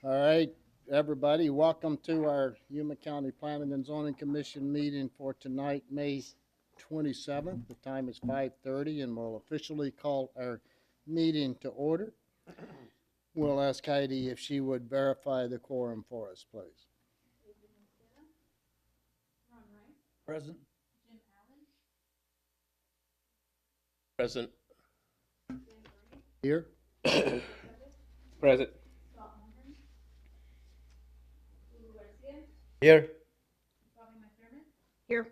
All right, everybody, welcome to our Yuma County Planning and Zoning Commission meeting for tonight, May 27th. The time is 5:30, and we'll officially call our meeting to order. We'll ask Heidi if she would verify the quorum for us, please. Present. Present. Here? Present. Here. Here.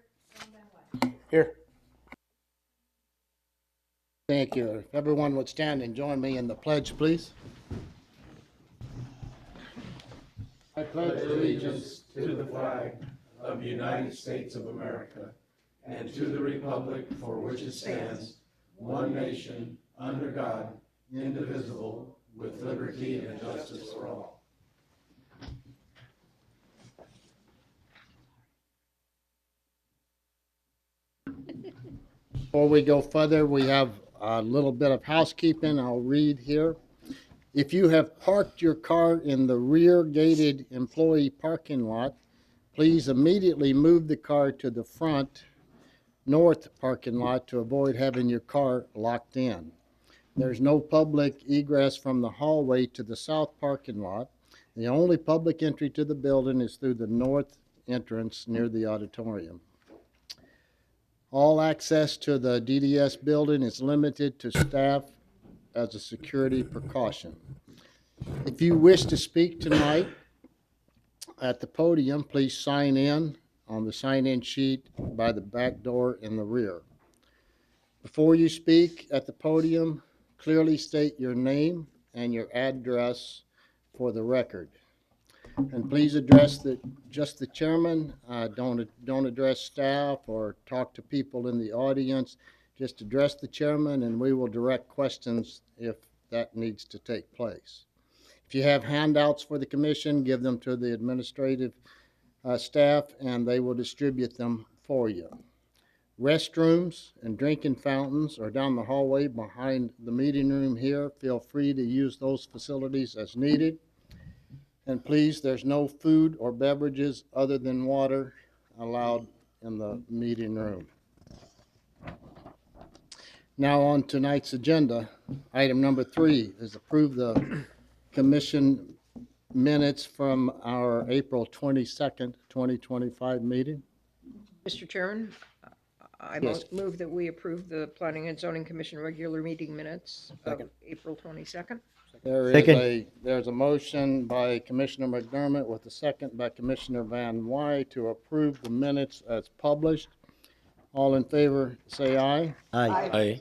Here. Thank you. If everyone would stand and join me in the pledge, please. I pledge allegiance to the flag of the United States of America and to the republic for which it stands, one nation, under God, indivisible, with liberty and justice for all. Before we go further, we have a little bit of housekeeping. I'll read here. If you have parked your car in the rear gated employee parking lot, please immediately move the car to the front north parking lot to avoid having your car locked in. There's no public egress from the hallway to the south parking lot. The only public entry to the building is through the north entrance near the auditorium. All access to the DDS building is limited to staff as a security precaution. If you wish to speak tonight at the podium, please sign in on the sign-in sheet by the back door in the rear. Before you speak at the podium, clearly state your name and your address for the record. And please address just the chairman. Don't address staff or talk to people in the audience. Just address the chairman, and we will direct questions if that needs to take place. If you have handouts for the commission, give them to the administrative staff, and they will distribute them for you. Restrooms and drinking fountains are down the hallway behind the meeting room here. Feel free to use those facilities as needed. And please, there's no food or beverages other than water allowed in the meeting room. Now on tonight's agenda, item number 3 is approve the commission minutes from our April 22nd, 2025 meeting. Mr. Chairman, I Yes. move that we approve the Planning and Zoning Commission regular meeting minutes of April 22nd. There's a motion by Commissioner McDermott with a second by Commissioner Van Wy to approve the minutes as published. All in favor, say aye. Aye.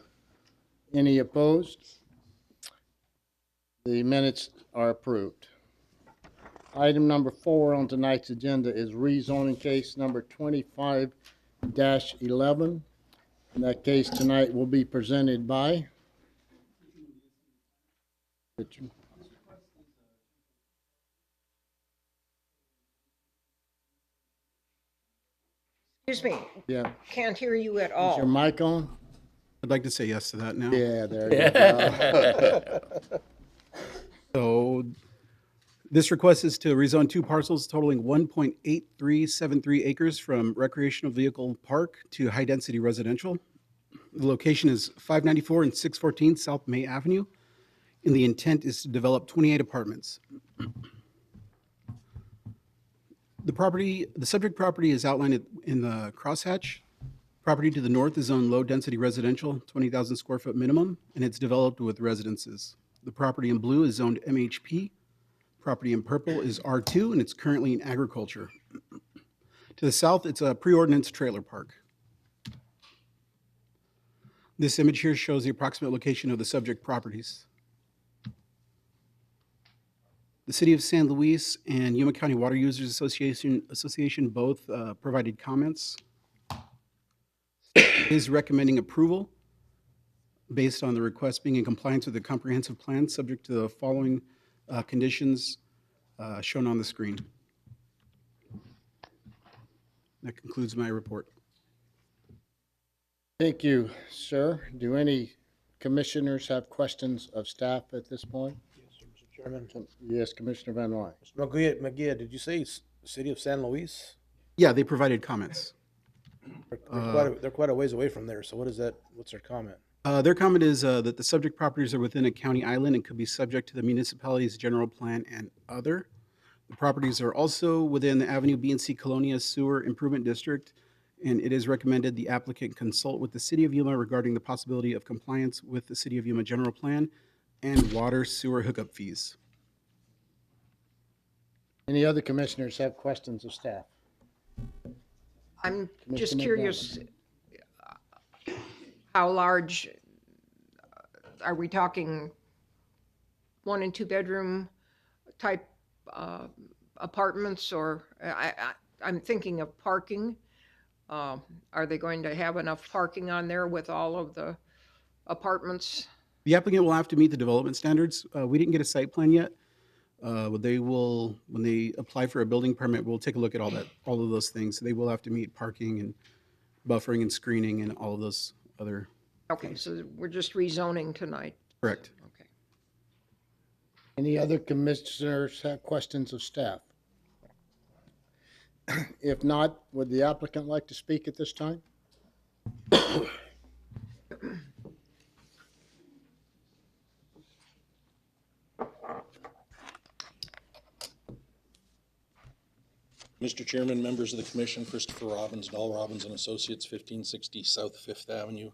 Any opposed? The minutes are approved. Item number 4 on tonight's agenda is rezoning case number 25-11. And that case tonight will be presented by Richard. Excuse me, Yeah, can't hear you at is all. your mic on? I'd like to say yes to that now. Yeah, there you go. So this request is to rezone 2 parcels totaling 1.8373 acres from recreational vehicle park to high-density residential. The location is 594 and 614 South May Avenue, and the intent is to develop 28 apartments. The subject property is outlined in the crosshatch. Property to the north is zoned low-density residential, 20,000 square foot minimum, and it's developed with residences. The property in blue is zoned MHP. Property in purple is R2, and it's currently in agriculture. To the south, it's a pre-ordinance trailer park. This image here shows the approximate location of the subject properties. The City of San Luis and Yuma County Water Users Association both provided comments. Is recommending approval based on the request being in compliance with the comprehensive plan, subject to the following conditions shown on the screen. That concludes my report. Thank you, sir. Do any commissioners have questions of staff at this point? Mr. Chairman. Yes, Commissioner Van Wy. Mr. Magia, did you say City of San Luis? Yeah, they provided comments. They're quite a ways away from there, so what's their comment? Their comment is that the subject properties are within a county island and could be subject to the municipality's general plan and other. The properties are also within the Avenue B and C Colonia Sewer Improvement District, and it is recommended the applicant consult with the City of Yuma regarding the possibility of compliance with the City of Yuma general plan and water sewer hookup fees. Any other commissioners have questions of staff? I'm just Commissioner curious, how large, are we talking 1 and 2 bedroom type apartments, or I'm thinking of parking. Are they going to have enough parking on there with all of the apartments? The applicant will have to meet the development standards. We didn't get a site plan yet. They will, when they apply for a building permit, we'll take a look at all of those things. They will have to meet parking and buffering and screening and all of those other. Okay, so we're just rezoning tonight. Correct. Okay. Any other commissioners have questions of staff? If not, would the applicant like to speak at this time? Mr. Chairman, members of the commission, Christopher Robbins, Dahl Robbins and Associates, 1560 South Fifth Avenue.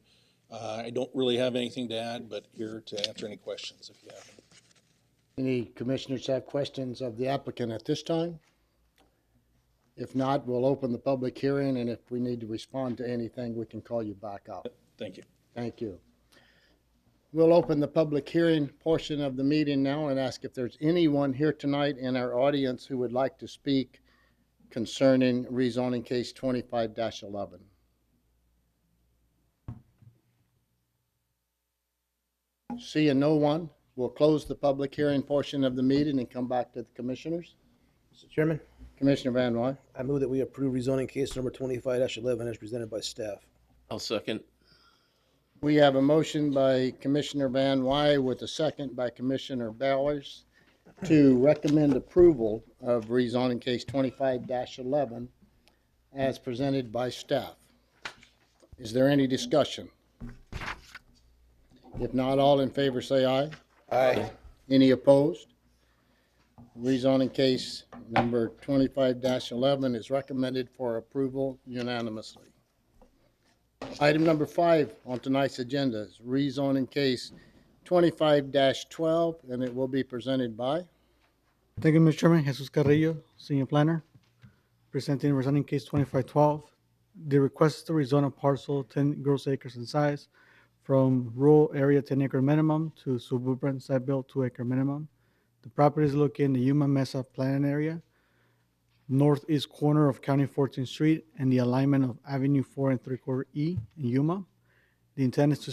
I don't really have anything to add, but here to answer any questions if you have any. Any commissioners have questions of the applicant at this time? If not, we'll open the public hearing, and if we need to respond to anything, we can call you back out. Thank you. Thank you. We'll open the public hearing portion of the meeting now and ask if there's anyone here tonight in our audience who would like to speak concerning rezoning case 25-11. Seeing no one, we'll close the public hearing portion of the meeting and come back to the commissioners. Mr. Chairman, Commissioner Van Wy. I move that we approve rezoning case number 25-11 as presented by staff. I'll second. We have a motion by Commissioner Van Wy with a second by Commissioner Bowers to recommend approval of rezoning case 25-11 as presented by staff. Is there any discussion? If not, all in favor say aye. Aye. Any opposed? Rezoning case number 25-11 is recommended for approval unanimously. Item number 5 on tonight's agenda is rezoning case 25-12, and it will be presented by. Thank you, Mr. Chairman. Jesus Carrillo, Senior Planner, presenting rezoning case 2512. The request is to rezone a parcel 10 gross acres in size from rural area 10-acre minimum to suburban site built 2-acre minimum. The property is located in the Yuma Mesa planning area, northeast corner of County 14th Street, and the alignment of Avenue 4 3/4 E in Yuma. The intent is to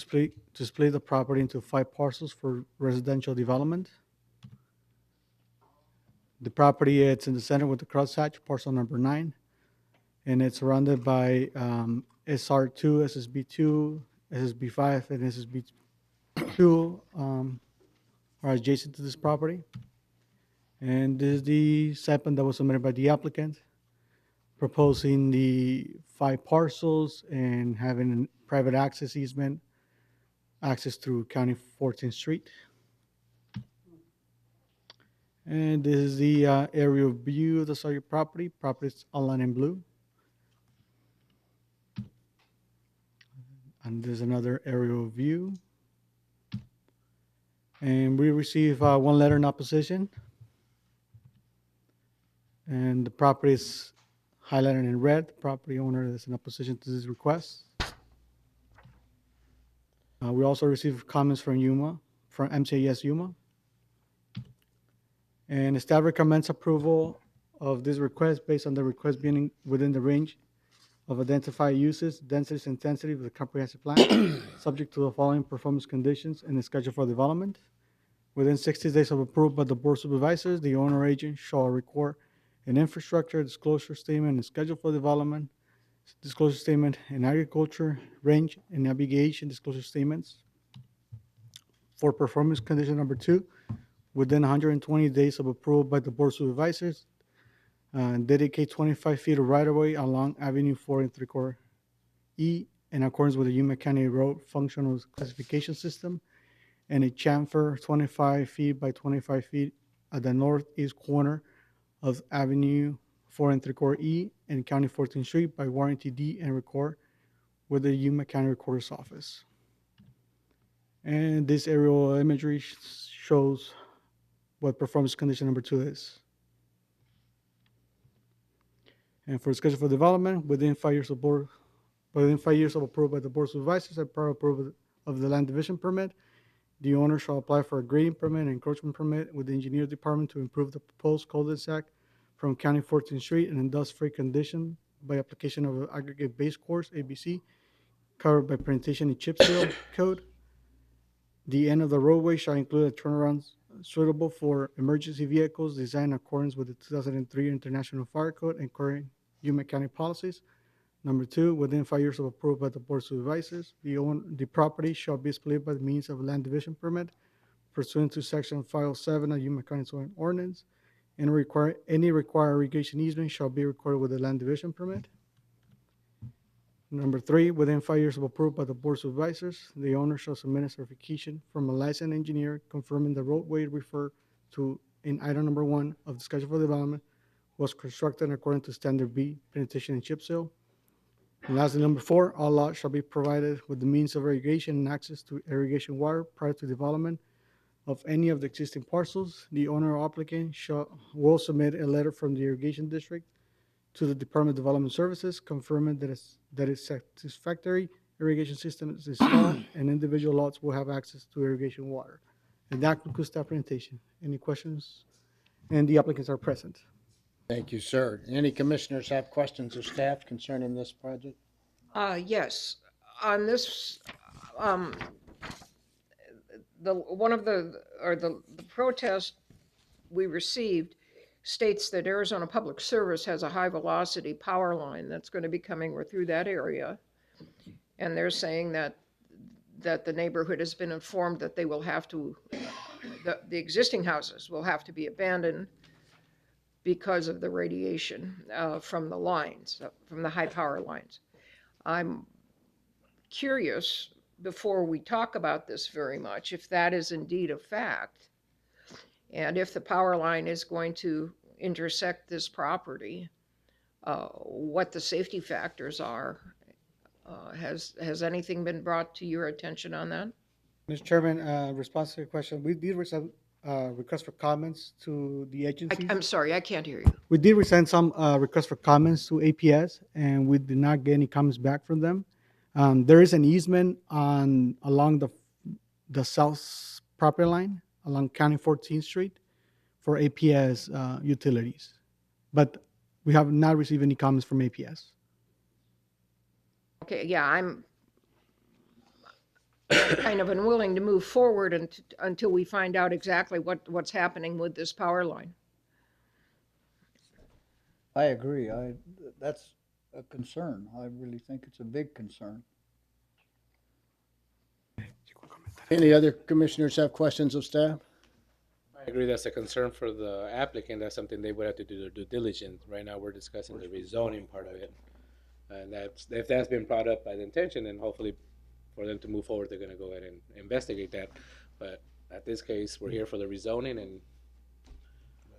split the property into 5 parcels for residential development. The property, it's in the center with the crosshatch, parcel number 9, and it's surrounded by SR2, SSB2, SSB5, and SSB2 are adjacent to this property. And this is the site plan that was submitted by the applicant, proposing the 5 parcels and having a private access easement, access through County 14th Street. And this is the aerial view of the subject property. Property is outlined in blue. And there's another aerial view. And we received 1 letter in opposition. And the property is highlighted in red. The property owner is in opposition to this request. We also received comments from Yuma, from MCAS Yuma. And staff recommends approval of this request based on the request being within the range of identified uses, densities, and intensity of the comprehensive plan, subject to the following performance conditions and the schedule for development. Within 60 days of approval by the board of supervisors, the owner agent shall record an infrastructure disclosure statement and schedule for development, disclosure statement in agriculture, range, and navigation disclosure statements. For performance condition number 2, within 120 days of approval by the board of supervisors, dedicate 25 feet of right-of-way along Avenue 4 and 3/4 E in accordance with the Yuma County Road Functional Classification System, and a chamfer 25 feet by 25 feet at the northeast corner of Avenue 4 and 3/4 E and County 14th Street by warranty deed and record with the Yuma County Recorder's Office. And this aerial imagery shows what performance condition number 2 is. And for schedule for development, within 5 years of approval by the board of supervisors and prior approval of the land division permit, the owner shall apply for a grading permit and encroachment permit with the engineer department to improve the proposed cul-de-sac from County 14th Street and dust-free condition by application of an aggregate base course, ABC, covered by presentation and chip seal code. The end of the roadway shall include a turnaround suitable for emergency vehicles designed in accordance with the 2003 International Fire Code and current Yuma County policies. Number 2, within 5 years of approval by the board of supervisors, the property shall be split by the means of a land division permit pursuant to section 507 of Yuma County zoning ordinance, and any required irrigation easement shall be recorded with the land division permit. Number 3, within 5 years of approval by the board of supervisors, the owner shall submit a certification from a licensed engineer confirming the roadway referred to in item number 1 of the schedule for development was constructed according to standard B, presentation and chip seal. And lastly, number 4, all lots shall be provided with the means of irrigation and access to irrigation water prior to development of any of the existing parcels. The owner or applicant will submit a letter from the irrigation district to the Department of Development Services confirming that a satisfactory irrigation system is installed and individual lots will have access to irrigation water. And that concludes staff presentation. Any questions? And the applicants are present. Thank you, sir. Any commissioners have questions of staff concerning this project? Yes, on this, the protest we received states that Arizona Public Service has a high-velocity power line that's going to be coming through that area. And they're saying that the neighborhood has been informed that they will have to, the existing houses will have to be abandoned because of the radiation from the lines, from the high power lines. I'm curious, before we talk about this very much, if that is indeed a fact, and if the power line is going to intersect this property, what the safety factors are. Has anything been brought to your attention on that? Mr. Chairman, response to your question, we did receive requests for comments to the agencies. I'm sorry, I can't hear you. We did resend some requests for comments to APS, and we did not get any comments back from them. There is an easement along the south property line along County 14th Street for APS utilities, but we have not received any comments from APS. Okay, yeah, I'm kind of unwilling to move forward until we find out exactly what's happening with this power line. I agree. That's a concern. I really think it's a big concern. Any other commissioners have questions of staff? I agree that's a concern for the applicant. That's something they would have to do their due diligence. Right now, we're discussing the rezoning part of it. And if that's been brought up by the intention, then hopefully for them to move forward, they're going to go ahead and investigate that. But at this case, we're here for the rezoning, and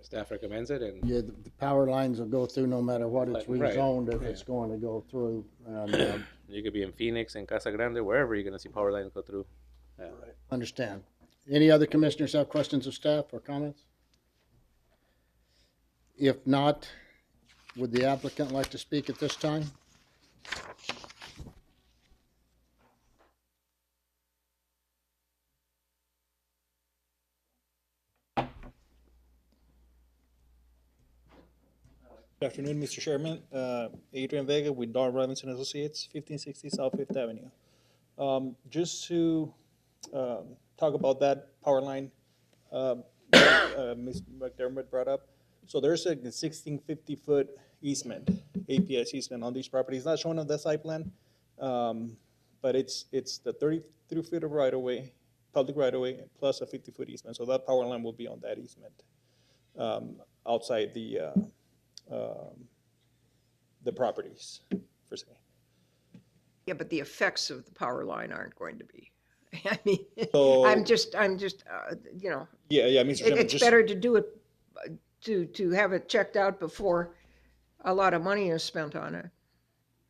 staff recommends it. And Yeah, the power lines will go through no matter what it's Right. rezoned if it's going to go through. And, you could be in Phoenix, in Casa Grande, wherever you're going to see power lines go through. understand. Any other commissioners have questions of staff or comments? If not, would the applicant like to speak at this time? Good afternoon, Mr. Chairman. Adrian Vega with Dahl Robinson Associates, 1560 South Fifth Avenue. Just to talk about that power line Ms. McDermott brought up. So there's a 1650-foot easement, APS easement on these properties. Not shown on the site plan, but it's the 33 feet of right-of-way, public right-of-way, plus a 50-foot easement. So that power line will be on that easement outside the properties, per se. Yeah, but the effects of the power line aren't going to be. I mean, So- I'm just, you know, Yeah, Mr. Chairman, it's better to do it, to have it checked out before a lot of money is spent on it.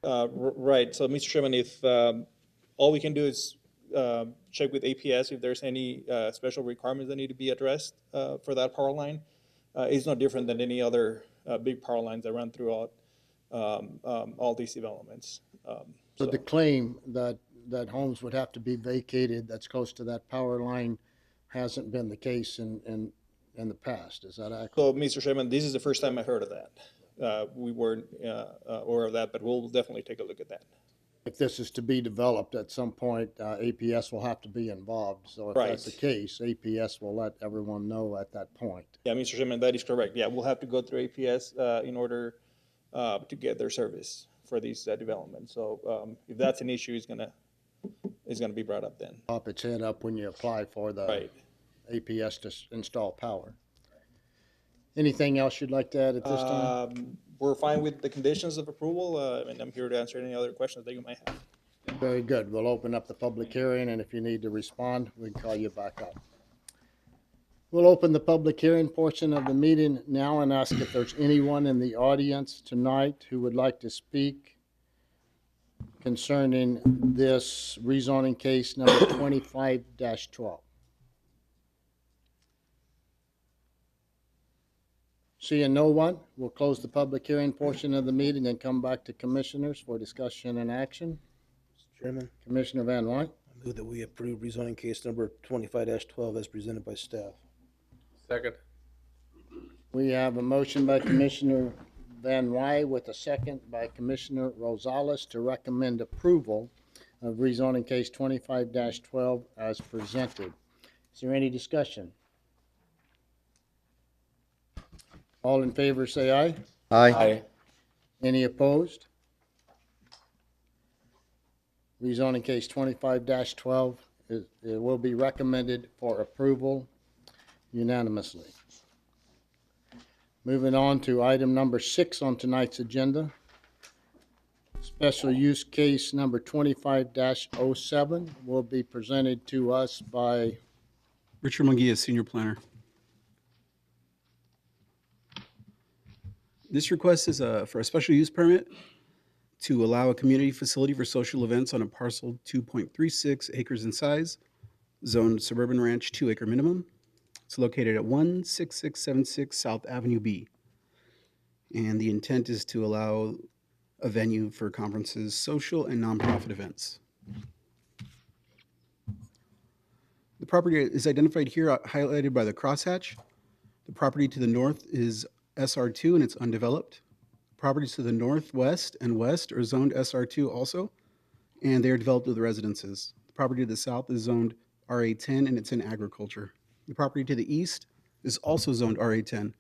Right, so Mr. Chairman, if all we can do is check with APS if there's any special requirements that need to be addressed for that power line. It's no different than any other big power lines that run throughout all these developments. So the claim that homes would have to be vacated that's close to that power line hasn't been the case in the past. Is that accurate? So, Mr. Chairman, this is the first time I heard of that. We weren't aware of that, but we'll definitely take a look at that. If this is to be developed at some point, APS will have to be involved. So if that's the Right. case, APS will let everyone know at that point. Yeah, Mr. Chairman, that is correct. Yeah, we'll have to go through APS in order to get their service for these developments. So if that's an issue, it's gonna be brought up then. Pop its head up when you apply for the Right. APS to install power. Anything else you'd like to add at this time? We're fine with the conditions of approval, and I'm here to answer any other questions that you might have. Very good. We'll open up the public hearing, and if you need to respond, we can call you back up. We'll open the public hearing portion of the meeting now and ask if there's anyone in the audience tonight who would like to speak concerning this rezoning case number 25-12. Seeing no one, we'll close the public hearing portion of the meeting and come back to commissioners for discussion and action. Mr. Chairman, Commissioner Van Wyk. I move that we approve rezoning case number 25-12 as presented by staff. Second. We have a motion by Commissioner Van Wyk with a second by Commissioner Rosales to recommend approval of rezoning case 25-12 as presented. Is there any discussion? All in favor, say aye. Aye. Any opposed? Rezoning case 25-12 it will be recommended for approval unanimously. Moving on to item number 6 on tonight's agenda. Special use case number 25-07 will be presented to us by Richard Munguia, Senior Planner. This request is for a special use permit to allow a community facility for social events on a parcel 2.36 acres in size, zoned suburban ranch 2-acre minimum. It's located at 16676 South Avenue B. And the intent is to allow a venue for conferences, social and nonprofit events. The property is identified here, highlighted by the crosshatch. The property to the north is SR2 and it's undeveloped. Properties to the northwest and west are zoned SR2 also, and they are developed with residences. The property to the south is zoned RA10 and it's in agriculture. The property to the east is also zoned RA10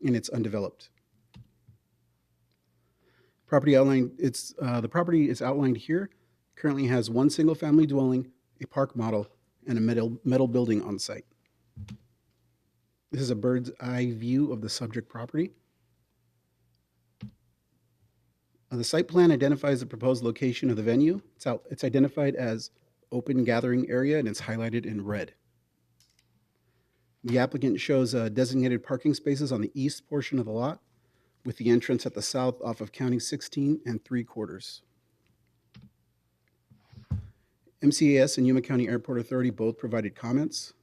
and it's undeveloped. The property is outlined here. Currently has one single-family dwelling, a park model, and a metal building on site. This is a bird's eye view of the subject property. The site plan identifies the proposed location of the venue. It's identified as open gathering area and it's highlighted in red. The applicant shows designated parking spaces on the east portion of the lot, with the entrance at the south off of County 16 3/4. MCAS and Yuma County Airport Authority both provided comments.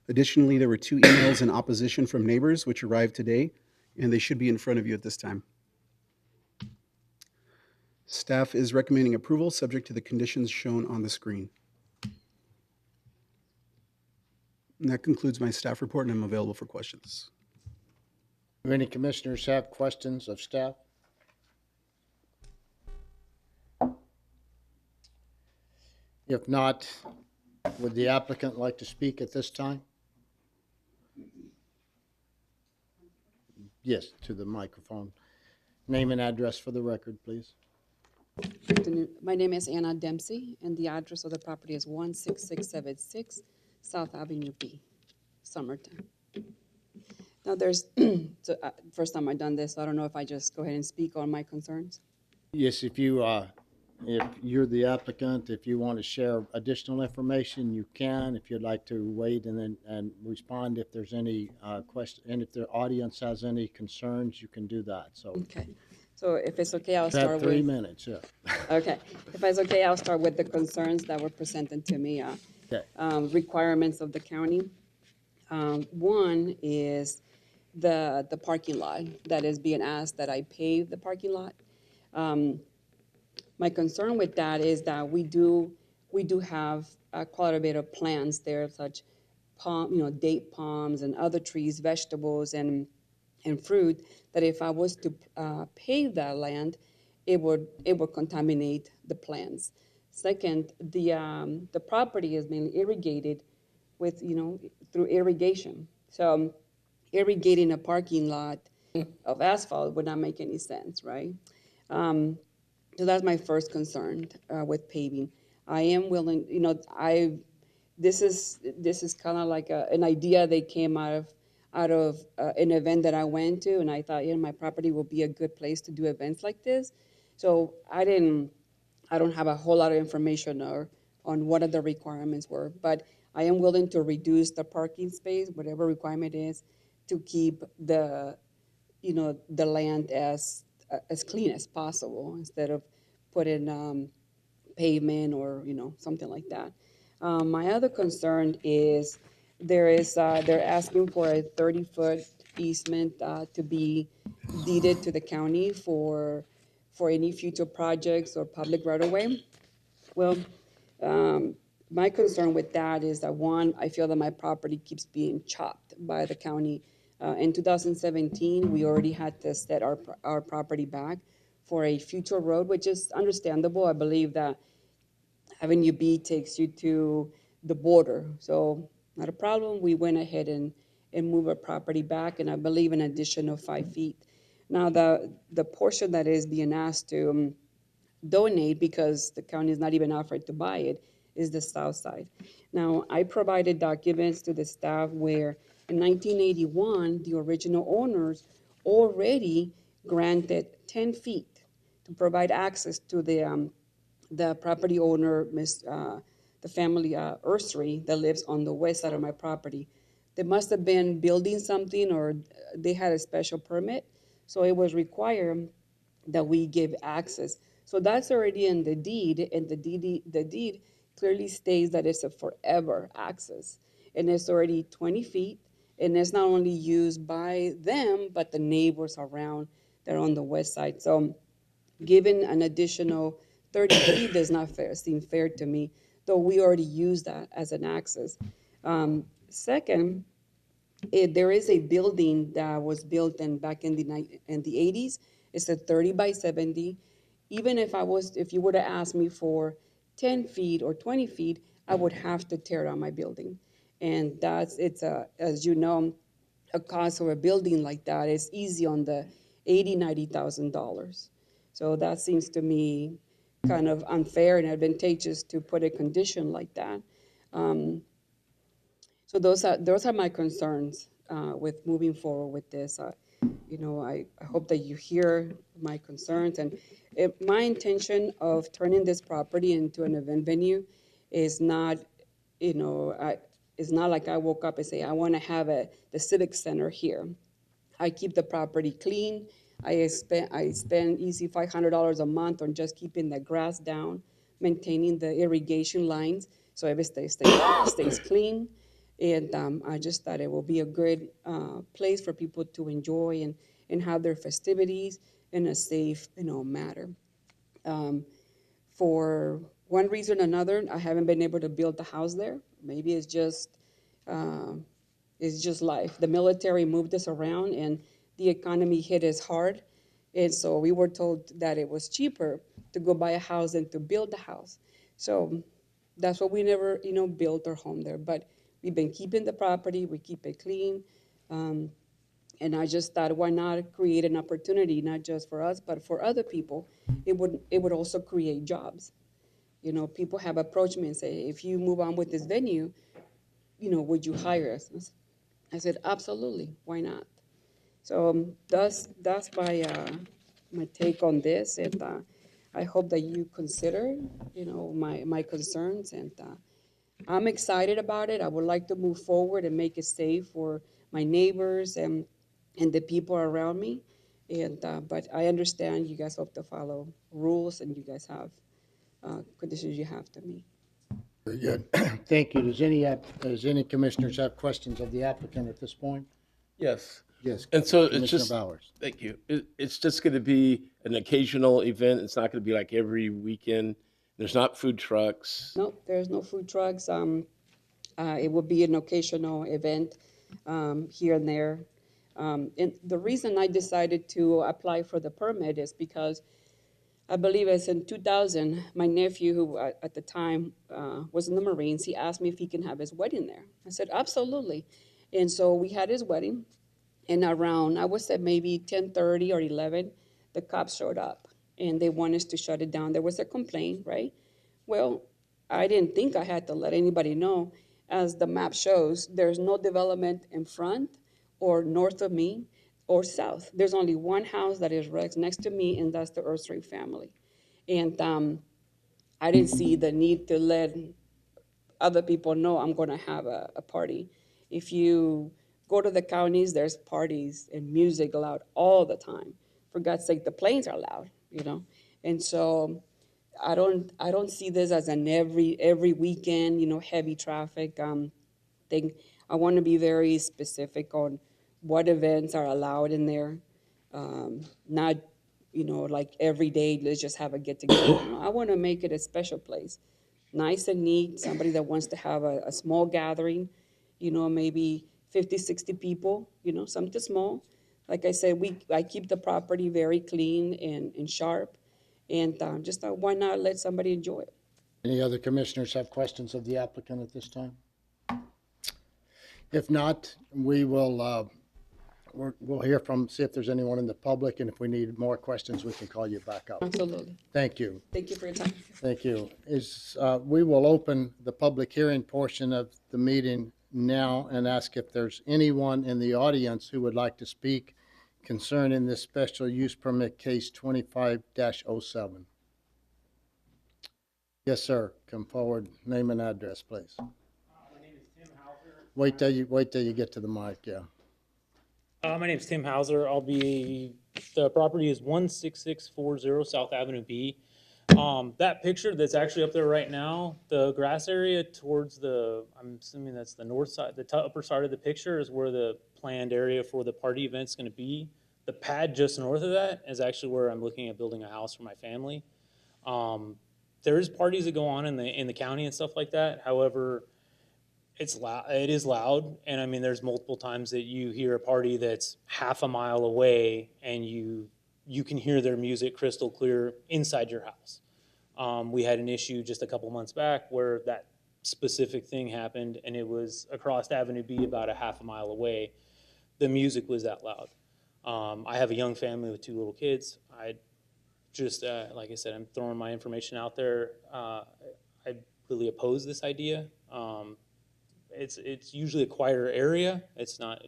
Additionally, there were 2 emails in opposition from neighbors which arrived today, and they should be in front of you at this time. Staff is recommending approval subject to the conditions shown on the screen. And that concludes my staff report, and I'm available for questions. Do any commissioners have questions of staff? If not, would the applicant like to speak at this time? Yes, to the microphone. Name and address for the record, please. Good afternoon. My name is Anna Dempsey, and the address of the property is 16676 South Avenue B, Somerton. Now, there's, first time I've done this, so I don't know if I just go ahead and speak on my concerns. Yes, if you're the applicant, if you want to share additional information, you can. If you'd like to wait and respond if there's any question, and if the audience has any concerns, you can do that. So Okay. So if it's okay, I'll you start have with. 3 minutes, yeah. Okay. If it's okay, I'll start with the concerns that were presented to me, Okay. requirements of the county. One is the parking lot that is being asked that I pave the parking lot. My concern with that is that we do have quite a bit of plants there, such date palms and other trees, vegetables and fruit, that if I was to pave that land, it would contaminate the plants. Second, the property is mainly irrigated with, through irrigation. So irrigating a parking lot of asphalt would not make any sense, right? So that's my first concern with paving. I am willing, this is kind of like an idea that came out of an event that I went to, and I thought, my property will be a good place to do events like this. So I don't have a whole lot of information on what the requirements were, but I am willing to reduce the parking space, whatever requirement is, to keep the land as clean as possible instead of putting pavement or something like that. My other concern is they're asking for a 30-foot easement to be deeded to the county for any future projects or public right-of-way. Well, my concern with that is that, one, I feel that my property keeps being chopped by the county. In 2017, we already had to set our property back for a future road, which is understandable. I believe that Avenue B takes you to the border, so not a problem. We went ahead and moved our property back, and I believe an additional 5 feet. Now, the portion that is being asked to donate, because the county is not even offered to buy it, is the south side. Now, I provided documents to the staff where in 1981, the original owners already granted 10 feet to provide access to the property owner, the family Ursary, that lives on the west side of my property. They must have been building something, or they had a special permit, so it was required that we give access. So that's already in the deed, and the deed clearly states that it's a forever access, and it's already 20 feet, and it's not only used by them, but the neighbors around that are on the west side. So given an additional 30 feet does not seem fair to me, though we already use that as an access. Second, there is a building that was built back in the 80s. It's a 30 by 70. Even if you would have asked me for 10 feet or 20 feet, I would have to tear down my building. And as you know, a cost of a building like that is easy on the $80,000-$90,000. So that seems to me kind of unfair and advantageous to put a condition like that. So those are my concerns with moving forward with this. I hope that you hear my concerns, and my intention of turning this property into an event venue is not, it's not like I woke up and say, I want to have the Civic Center here. I keep the property clean. I spend easy $500 a month on just keeping the grass down, maintaining the irrigation lines so everything stays clean. And I just thought it will be a good place for people to enjoy and have their festivities in a safe, manner. For one reason or another, I haven't been able to build the house there. Maybe it's just life. The military moved us around, and the economy hit us hard. And so we were told that it was cheaper to go buy a house than to build a house. So that's why we never, built our home there. But we've been keeping the property, we keep it clean. And I just thought, why not create an opportunity, not just for us, but for other people? It would also create jobs. People have approached me and say, if you move on with this venue, would you hire us? I said, absolutely, why not? So that's my take on this, and I hope that you consider, my concerns, and I'm excited about it. I would like to move forward and make it safe for my neighbors and the people around me. And but I understand you guys have to follow rules, and you guys have conditions you have to meet. Very good. Thank you. Does any commissioners have questions of the applicant at this point? Yes. Yes. And so it's Commissioner just, Bowers. thank you. It's just going to be an occasional event. It's not going to be like every weekend. There's not food trucks. No, there's no food trucks. It will be an occasional event here and there. And the reason I decided to apply for the permit is because I believe it's in 2000, my nephew, who at the time was in the Marines, he asked me if he can have his wedding there. I said, absolutely. And so we had his wedding. And around, I would say maybe 10:30 or 11, the cops showed up and they wanted us to shut it down. There was a complaint, right? Well, I didn't think I had to let anybody know. As the map shows, there's no development in front or north of me or south. There's only one house that is right next to me, and that's the Erstring family. And I didn't see the need to let other people know I'm going to have a party. If you go to the counties, there's parties and music loud all the time. For God's sake, the planes are loud, And so I don't see this as an every weekend, heavy traffic thing. I want to be very specific on what events are allowed in there. Not, like every day, let's just have a get together. I want to make it a special place, nice and neat. Somebody that wants to have a small gathering, maybe 50, 60 people, something small. Like I said, I keep the property very clean and sharp, and just why not let somebody enjoy it? Any other commissioners have questions of the applicant at this time? If not, we will, we'll hear see if there's anyone in the public, and if we need more questions, we can call you back up. Absolutely. Thank you. Thank you for your time. Thank you. We will open the public hearing portion of the meeting now and ask if there's anyone in the audience who would like to speak concerning this special use permit case 25-07. Yes, sir. Come forward. Name and address, please. My name is Tim Hauser. Wait till you get to the mic, yeah. My name is Tim Hauser. The property is 16640 South Avenue B. That picture that's actually up there right now, the grass area towards I'm assuming that's the north side, the upper side of the picture is where the planned area for the party event's going to be. The pad just north of that is actually where I'm looking at building a house for my family. There's parties that go on in the county and stuff like that. However, it is loud, and I mean, there's multiple times that you hear a party that's half a mile away, and you can hear their music crystal clear inside your house. We had an issue just a couple months back where that specific thing happened, and it was across Avenue B about a half a mile away. The music was that loud. I have a young family with 2 little kids. I just, like I said, I'm throwing my information out there. I really oppose this idea. It's usually a quieter area. It's not,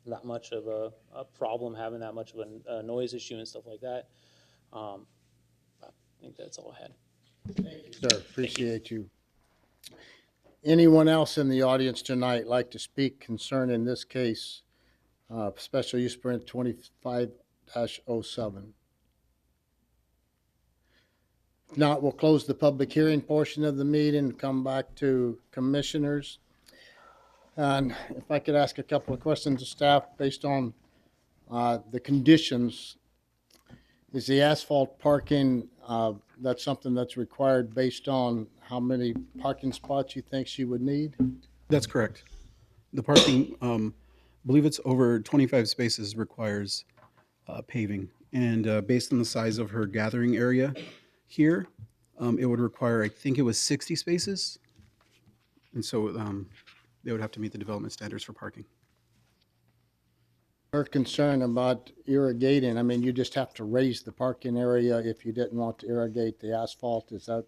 that much of a problem having that much of a noise issue and stuff like that. I think that's all I had. Thank you, sir. Appreciate you. Anyone else in the audience tonight like to speak concerning this case, special use permit 25-07? If not, we'll close the public hearing portion of the meeting and come back to commissioners. And if I could ask a couple of questions of staff based on the conditions. Is the asphalt parking, that's something that's required based on how many parking spots you think she would need? That's correct. The parking, believe it's over 25 spaces requires paving. And based on the size of her gathering area here, it would require, I think it was 60 spaces. And so they would have to meet the development standards for parking. Her concern about irrigating, I mean, you just have to raise the parking area if you didn't want to irrigate the asphalt, is that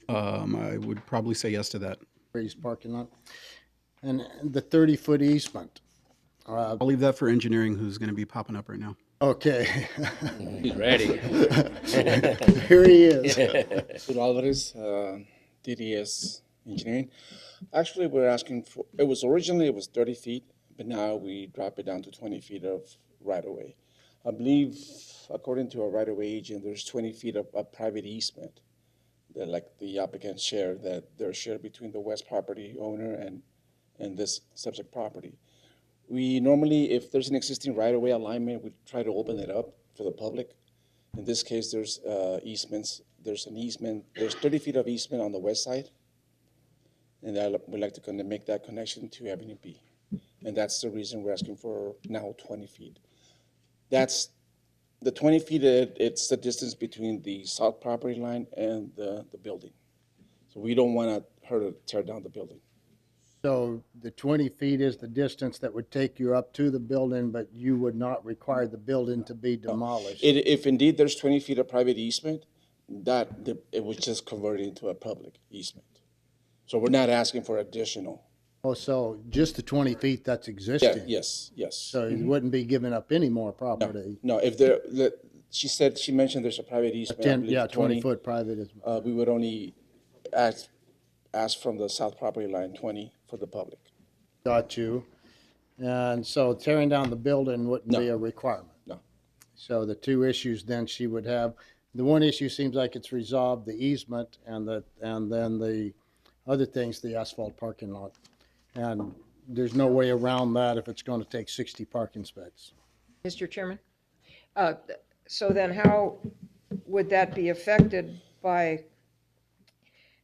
I would probably say yes to that. raised parking lot? And the 30-foot easement, I'll leave that for engineering, who's going to be popping up right now. okay. He's ready. Here he is. Sul Alvarez, DDS Engineering. Actually, we're asking for, originally it was 30 feet, but now we drop it down to 20 feet of right-of-way. I believe, according to our right-of-way agent, there's 20 feet of private easement that, like the applicant share, that they're shared between the west property owner and this subject property. We normally, if there's an existing right-of-way alignment, we try to open it up for the public. In this case, there's easements. There's an easement. There's 30 feet of easement on the west side, and we'd like to make that connection to Avenue B. And that's the reason we're asking for now 20 feet. That's the 20 feet, it's the distance between the south property line and the building. So we don't want her to tear down the building. So the 20 feet is the distance that would take you up to the building, but you would not require the building to be demolished? If indeed there's 20 feet of private easement, it was just converted into a public easement. So we're not asking for additional. Oh, so just the 20 feet that's existing? Yeah, yes. So you wouldn't be giving up any more property? No, if she mentioned there's a private easement. I believe 20-foot private is. We would only ask from the south property line 20 for the public. Got you. And so tearing down the building wouldn't be a requirement? No. So the two issues then she would have, the one issue seems like it's resolved, the easement, and then the other thing's the asphalt parking lot. And there's no way around that if it's going to take 60 parking spaces. Mr. Chairman? So then how would that be affected by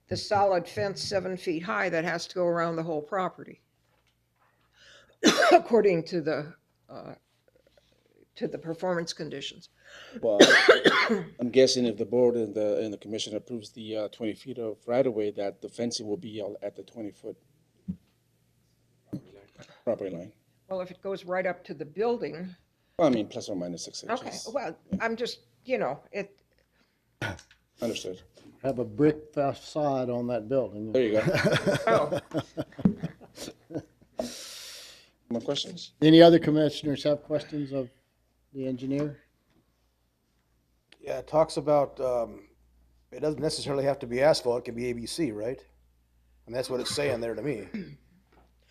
the solid fence 7 feet high that has to go around the whole property? According to the performance conditions. Well, I'm guessing if the board and the commission approves the 20 feet of right-of-way, that the fencing will be at the 20-foot property line. Well, if it goes right up to the building. Well, I mean, plus or minus 6 inches. Okay, well, I'm just, it. Understood. Have a brick facade on that building. There you go. Oh. More questions? Any other commissioners have questions of the engineer? Yeah, it talks about, it doesn't necessarily have to be asphalt, it can be ABC, right? And that's what it's saying there to me.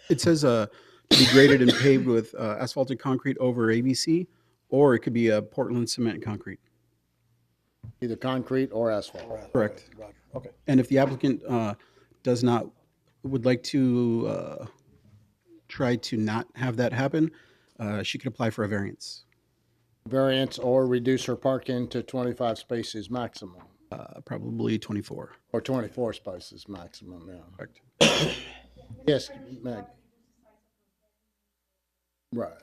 It says to be graded and paved with asphalted concrete over ABC, or it could be a Portland cement concrete. Either concrete or asphalt. Correct. Roger. Okay. And if the applicant would like to try to not have that happen, she could apply for a variance. Variance or reduce her parking to 25 spaces maximum. Probably 24. Or 24 spaces maximum, yeah. Correct. Yes, Meg. Right.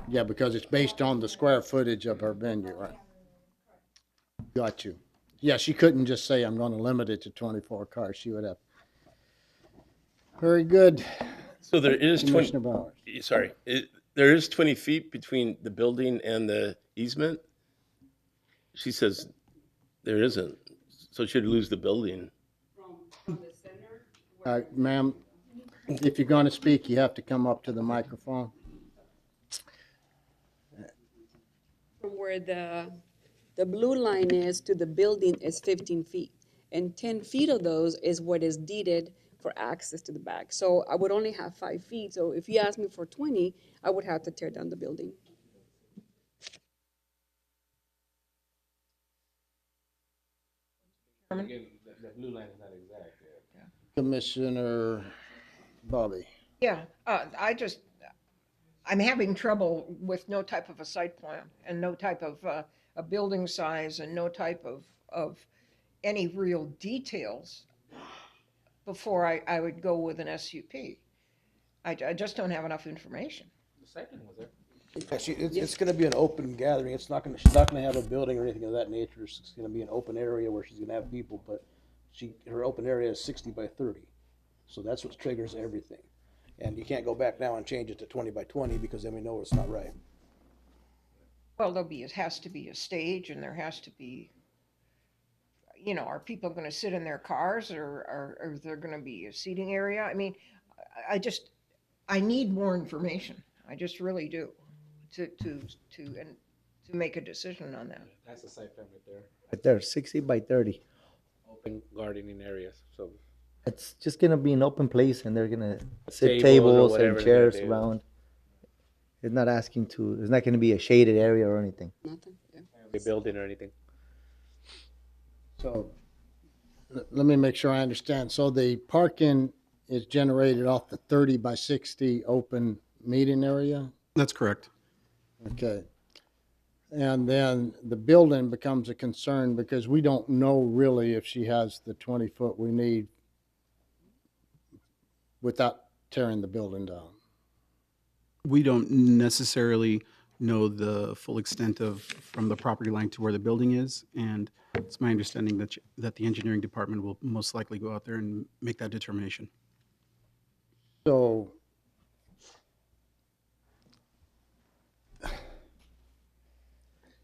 Yeah, because it's based on the square footage of her venue, right? Got you. Yeah, she couldn't just say, I'm going to limit it to 24 cars. She would have. Very good. So there is 20, Commissioner Bowers. sorry, there is 20 feet between the building and the easement? She says there isn't, so she'd lose the building. Ma'am, if you're going to speak, you have to come up to the microphone. From where the blue line is to the building is 15 feet. And 10 feet of those is what is deeded for access to the back. So I would only have 5 feet. So if you ask me for 20, I would have to tear down the building. Again, the blue line is not exact. Commissioner Bobby. Yeah, I'm having trouble with no type of a site plan and no type of a building size and no type of any real details before I would go with an SUP. I just don't have enough information. Second was there. It's gonna be an open gathering. She's not gonna have a building or anything of that nature. It's gonna be an open area where she's gonna have people, but her open area is 60 by 30. So that's what triggers everything. And you can't go back now and change it to 20 by 20 because then we know it's not right. Well, it has to be a stage and there has to be, are people going to sit in their cars or is there going to be a seating area? I mean, I need more information. I just really do to make a decision on that. That's the site plan right there. Right there, 60 by 30. Open gardening areas, so. It's just gonna be an open place, and they're gonna sit Tables or tables whatever and they're chairs gonna do. around. It's not asking to. It's not gonna be a shaded area or anything. Nothing, yeah. A building or anything. So let me make sure I understand. So the parking is generated off the 30 by 60 open meeting area? That's correct. Okay. And then the building becomes a concern because we don't know really if she has the 20-foot we need without tearing the building down. We don't necessarily know the full extent of from the property line to where the building is, and it's my understanding that the engineering department will most likely go out there and make that determination. So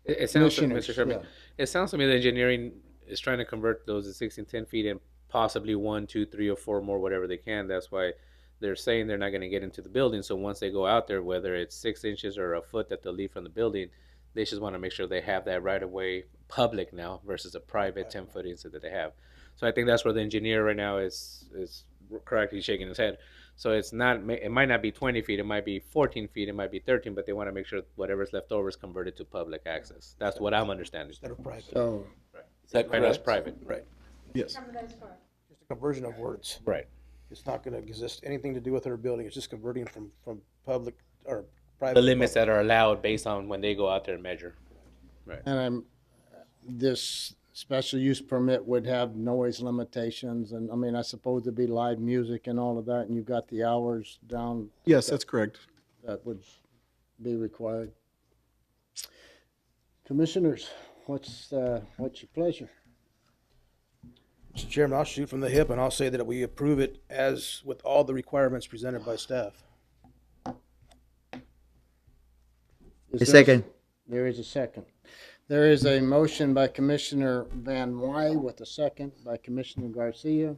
It sounds, Commissioners, Mr. Sherman, yeah. it sounds to me that engineering is trying to convert those to 16, 10 feet and possibly 1, 2, 3, or 4 more, whatever they can. That's why they're saying they're not going to get into the building. So once they go out there, whether it's 6 inches or a foot that they'll leave from the building, they just want to make sure they have that right of way public now versus a private 10-foot instead that they have. So I think that's where the engineer right now is correctly shaking his head. So it's not, it might not be 20 feet, it might be 14 feet, it might be 13, but they want to make sure whatever's left over is converted to public access. That's what I'm understanding. Instead of private. So Is that Right now it's correct? private. Right. Yes. Just a conversion of words. Right. It's not gonna exist anything to do with her building. It's just converting from public or private. The limits that are allowed based on when they go out there and measure. and this special use permit would have noise limitations, and I mean, I suppose there'd be live music and all of that, and you've got the hours down Yes, that's correct. that would be required. Commissioners, what's your pleasure? Mr. Chairman, I'll shoot from the hip and I'll say that we approve it as with all the requirements presented by staff. Is A there second. There is a second. There is a motion by Commissioner Van Wy with a second by Commissioner Garcia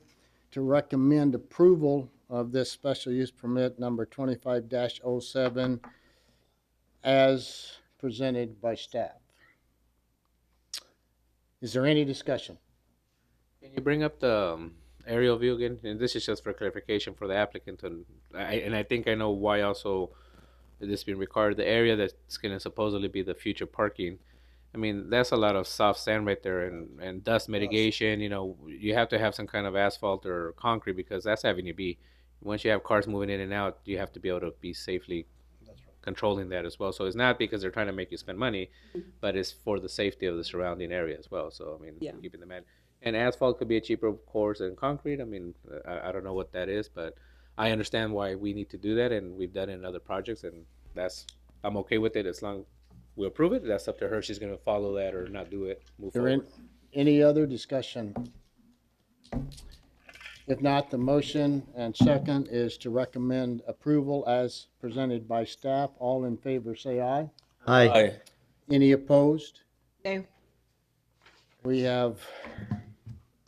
to recommend approval of this special use permit number 25-07 as presented by staff. Is there any discussion? Can you bring up the aerial view again? And this is just for clarification for the applicant. And I think I know why also this being required. The area that's going to supposedly be the future parking. I mean, that's a lot of soft sand right there and dust mitigation. You know, you have to have some kind of asphalt or concrete because that's having to be. Once you have cars moving in and out, you have to be able to be safely controlling that as well. So it's not because they're trying to make you spend money, but it's for the safety of the surrounding area as well. So, I mean, Yeah. keeping them at. And asphalt could be a cheaper course than concrete. I mean, I don't know what that is, but I understand why we need to do that, and we've done it in other projects, and I'm okay with it as long we approve it. That's up to her. She's going to follow that or not do it. Move There forward. any other discussion? If not, the motion and second is to recommend approval as presented by staff. All in favor, say aye. Aye. Any opposed? Okay, We have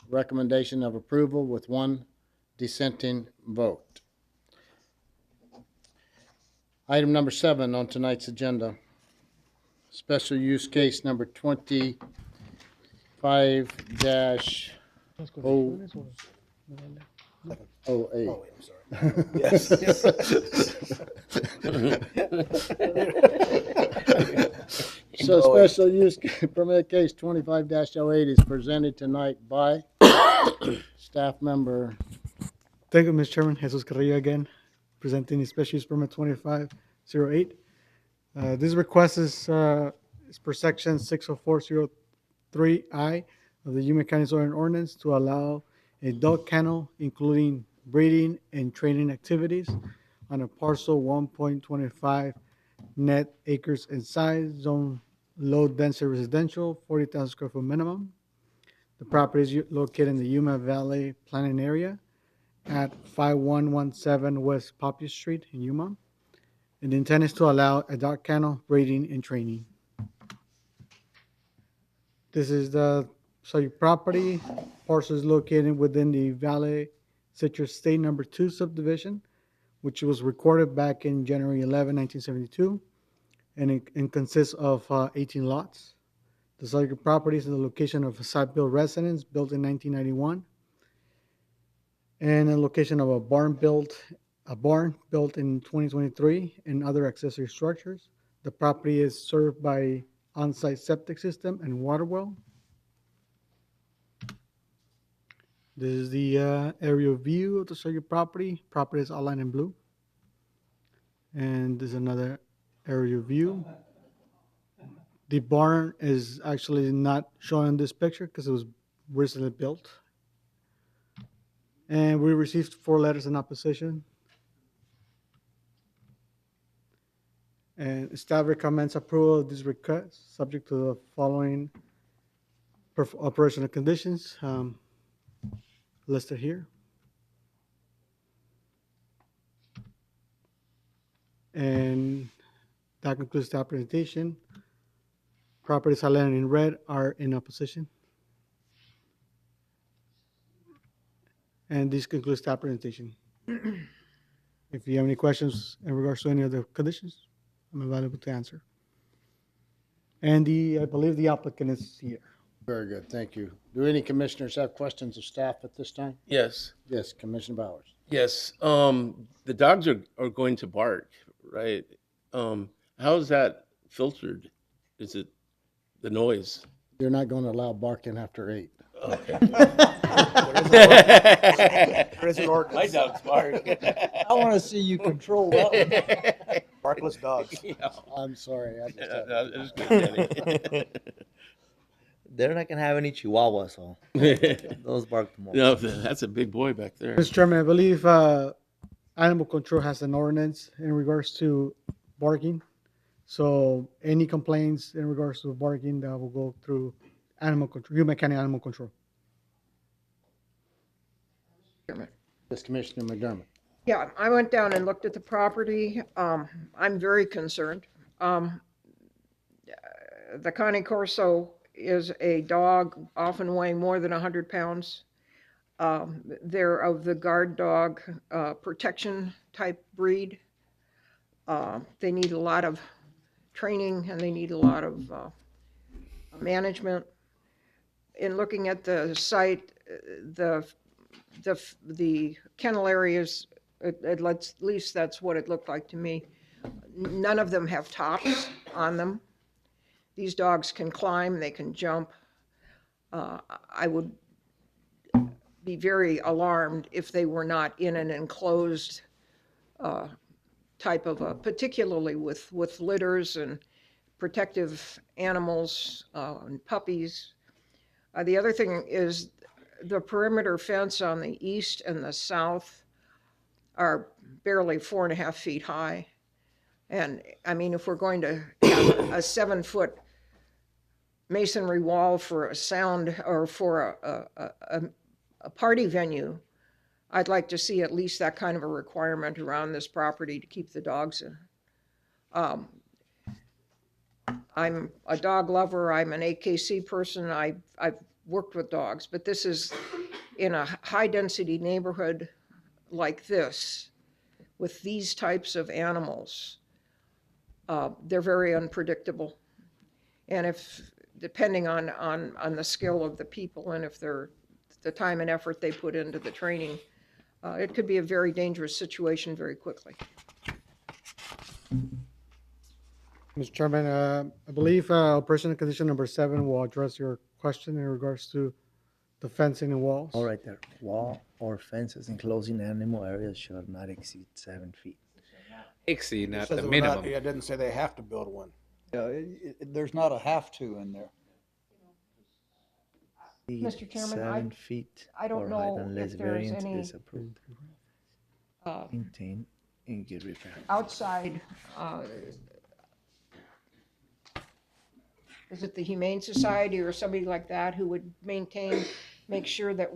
recommendation of approval with one dissenting vote. Item number 7 on tonight's agenda. Special use case number 25-08. Oh, wait, I'm sorry. Yes. So special use permit case 25-08 is presented tonight by staff member. Thank you, Mr. Chairman. Jesus Carrillo again, presenting the special use permit 2508. This request is per section 60403I of the Yuma County zoning ordinance to allow a dog kennel, including breeding and training activities on a parcel 1.25 net acres in size, zone low density residential, 40,000 square foot minimum. The property is located in the Yuma Valley Planning Area at 5117 West Poppy Street in Yuma. And the intent is to allow a dog kennel, breeding, and training. This is the subject property. Parcel is located within the Valley Citrus State Number 2 subdivision, which was recorded back in January 11, 1972, and it consists of 18 lots. The subject property is the location of a site-built residence built in 1991, and a location of a barn built in 2023, and other accessory structures. The property is served by on-site septic system and water well. This is the aerial view of the subject property. Property is outlined in blue. And this is another aerial view. The barn is actually not shown in this picture because it was recently built. And we received 4 letters in opposition. And staff recommends approval of this request, subject to the following operational conditions listed here. And that concludes the presentation. Properties highlighted in red are in opposition. And this concludes the presentation. If you have any questions in regards to any of the conditions, I'm available to answer. And I believe the applicant is here. Very good, thank you. Do any commissioners have questions of staff at this time? Yes, Yes, Commissioner Bowers. yes. The dogs are going to bark, right? How is that filtered? Is it the noise? You're not going to allow barking after 8. Okay. There is an ordinance. My dogs bark. I want to see you control that one. Barkless dogs. I'm sorry. I just It's good, Danny. They're not gonna have any chihuahuas, so those bark the most. No, that's a big boy back there. Mr. Chairman, I believe Animal Control has an ordinance in regards to barking. So any complaints in regards to barking, that will go through Animal Control, Yuma County Animal Control. Yes, Commissioner McDermott. Yeah, I went down and looked at the property. I'm very concerned. The Cane Corso is a dog often weighing more than 100 pounds. They're of the guard dog protection type breed. They need a lot of training and they need a lot of management. In looking at the site, the kennel areas, at least that's what it looked like to me. None of them have tops on them. These dogs can climb, they can jump. I would be very alarmed if they were not in an enclosed type of particularly with litters and protective animals and puppies. The other thing is the perimeter fence on the east and the south are barely 4.5 feet high. And I mean, if we're going to have a 7-foot masonry wall for a sound or for a party venue, I'd like to see at least that kind of a requirement around this property to keep the dogs in. I'm a dog lover. I'm an AKC person. I've worked with dogs, but this is in a high density neighborhood like this with these types of animals. They're very unpredictable. And if, depending on the skill of the people and if they're the time and effort they put into the training, it could be a very dangerous situation very quickly. Mr. Chairman, I believe operational condition number 7 will address your question in regards to the fencing and walls. All right there. Wall or fences enclosing animal areas shall not exceed 7 feet. Exceed, It not says the that we're not- minimum. Yeah, it didn't say they have to build one. Yeah, there's not a have to in there. Mr. Chairman, 7 feet I don't or height know unless if there's variance any, is approved. Maintain in good repair. outside is it the Humane Society or somebody like that who would make sure that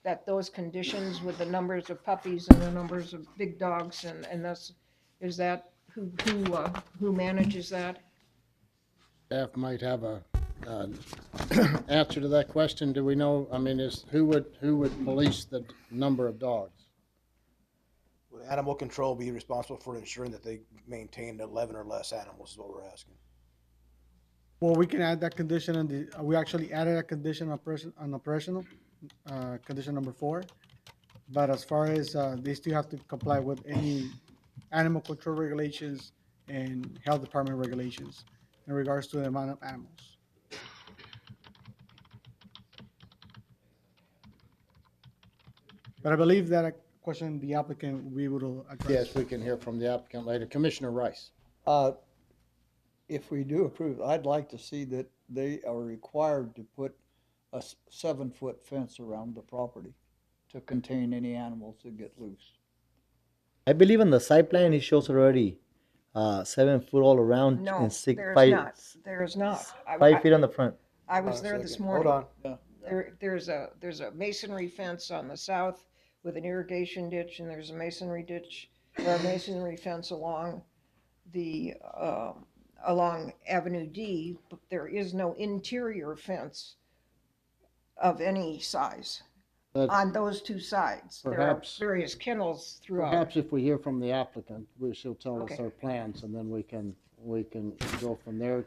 that those conditions with the numbers of puppies and the numbers of big dogs and that's, is that who manages that? Staff might have a, answer to that question. Do we know, I mean, who would police the number of dogs? Would animal control be responsible for ensuring that they maintain 11 or less animals is what we're asking? Well, we can add that condition and we actually added a condition on operational, condition number 4. But as far as, they still have to comply with any animal control regulations and health department regulations in regards to the amount of animals. But I believe that question the applicant will be able to address. Yes, we can hear from the applicant later. Commissioner Rice. If we do approve, I'd like to see that they are required to put a 7-foot fence around the property to contain any animals that get loose. I believe on the site plan, it shows already 7 foot all around No, and there's not. There's not. 5 feet on the front. I was there this morning. Hold on. There's a masonry fence on the south with an irrigation ditch, and there's a masonry ditch, or a masonry fence along along Avenue D, but there is no interior fence of any size on those two sides. There are Perhaps- various kennels throughout. Perhaps if we hear from the applicant, she'll tell us Okay. our plans, and then we can go from there.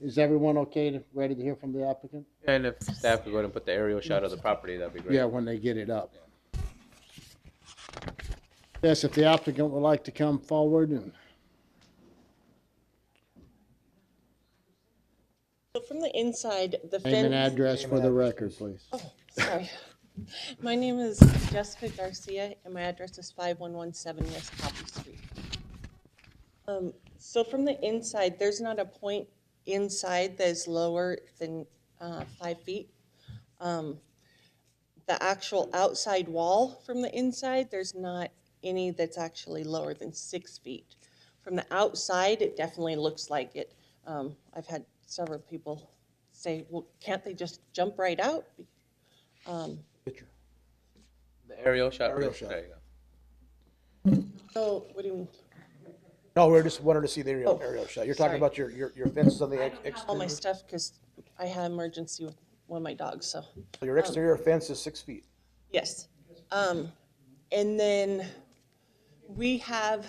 Is everyone okay, ready to hear from the applicant? And if staff could go ahead and put the aerial shot of the property, that'd be great. Yeah, when they get it up. Yes, if the applicant would like to come forward and. So from the inside, the Name and fence. address for the record, please. Oh, sorry. My name is Jessica Garcia, and my address is 5117 West Poppy Street. So from the inside, there's not a point inside that is lower than 5 feet. The actual outside wall from the inside, there's not any that's actually lower than 6 feet. From the outside, it definitely looks like it. I've had several people say, well, can't they just jump right out? Picture. The aerial shot. Aerial shot. There you go. So, what do you mean? No, we're just wanted to see the aerial, Oh, aerial shot. You're talking sorry. about your fences on the I don't have all my exterior? stuff because I had emergency with one of my dogs, so. So your exterior fence is 6 feet. Yes. And then we have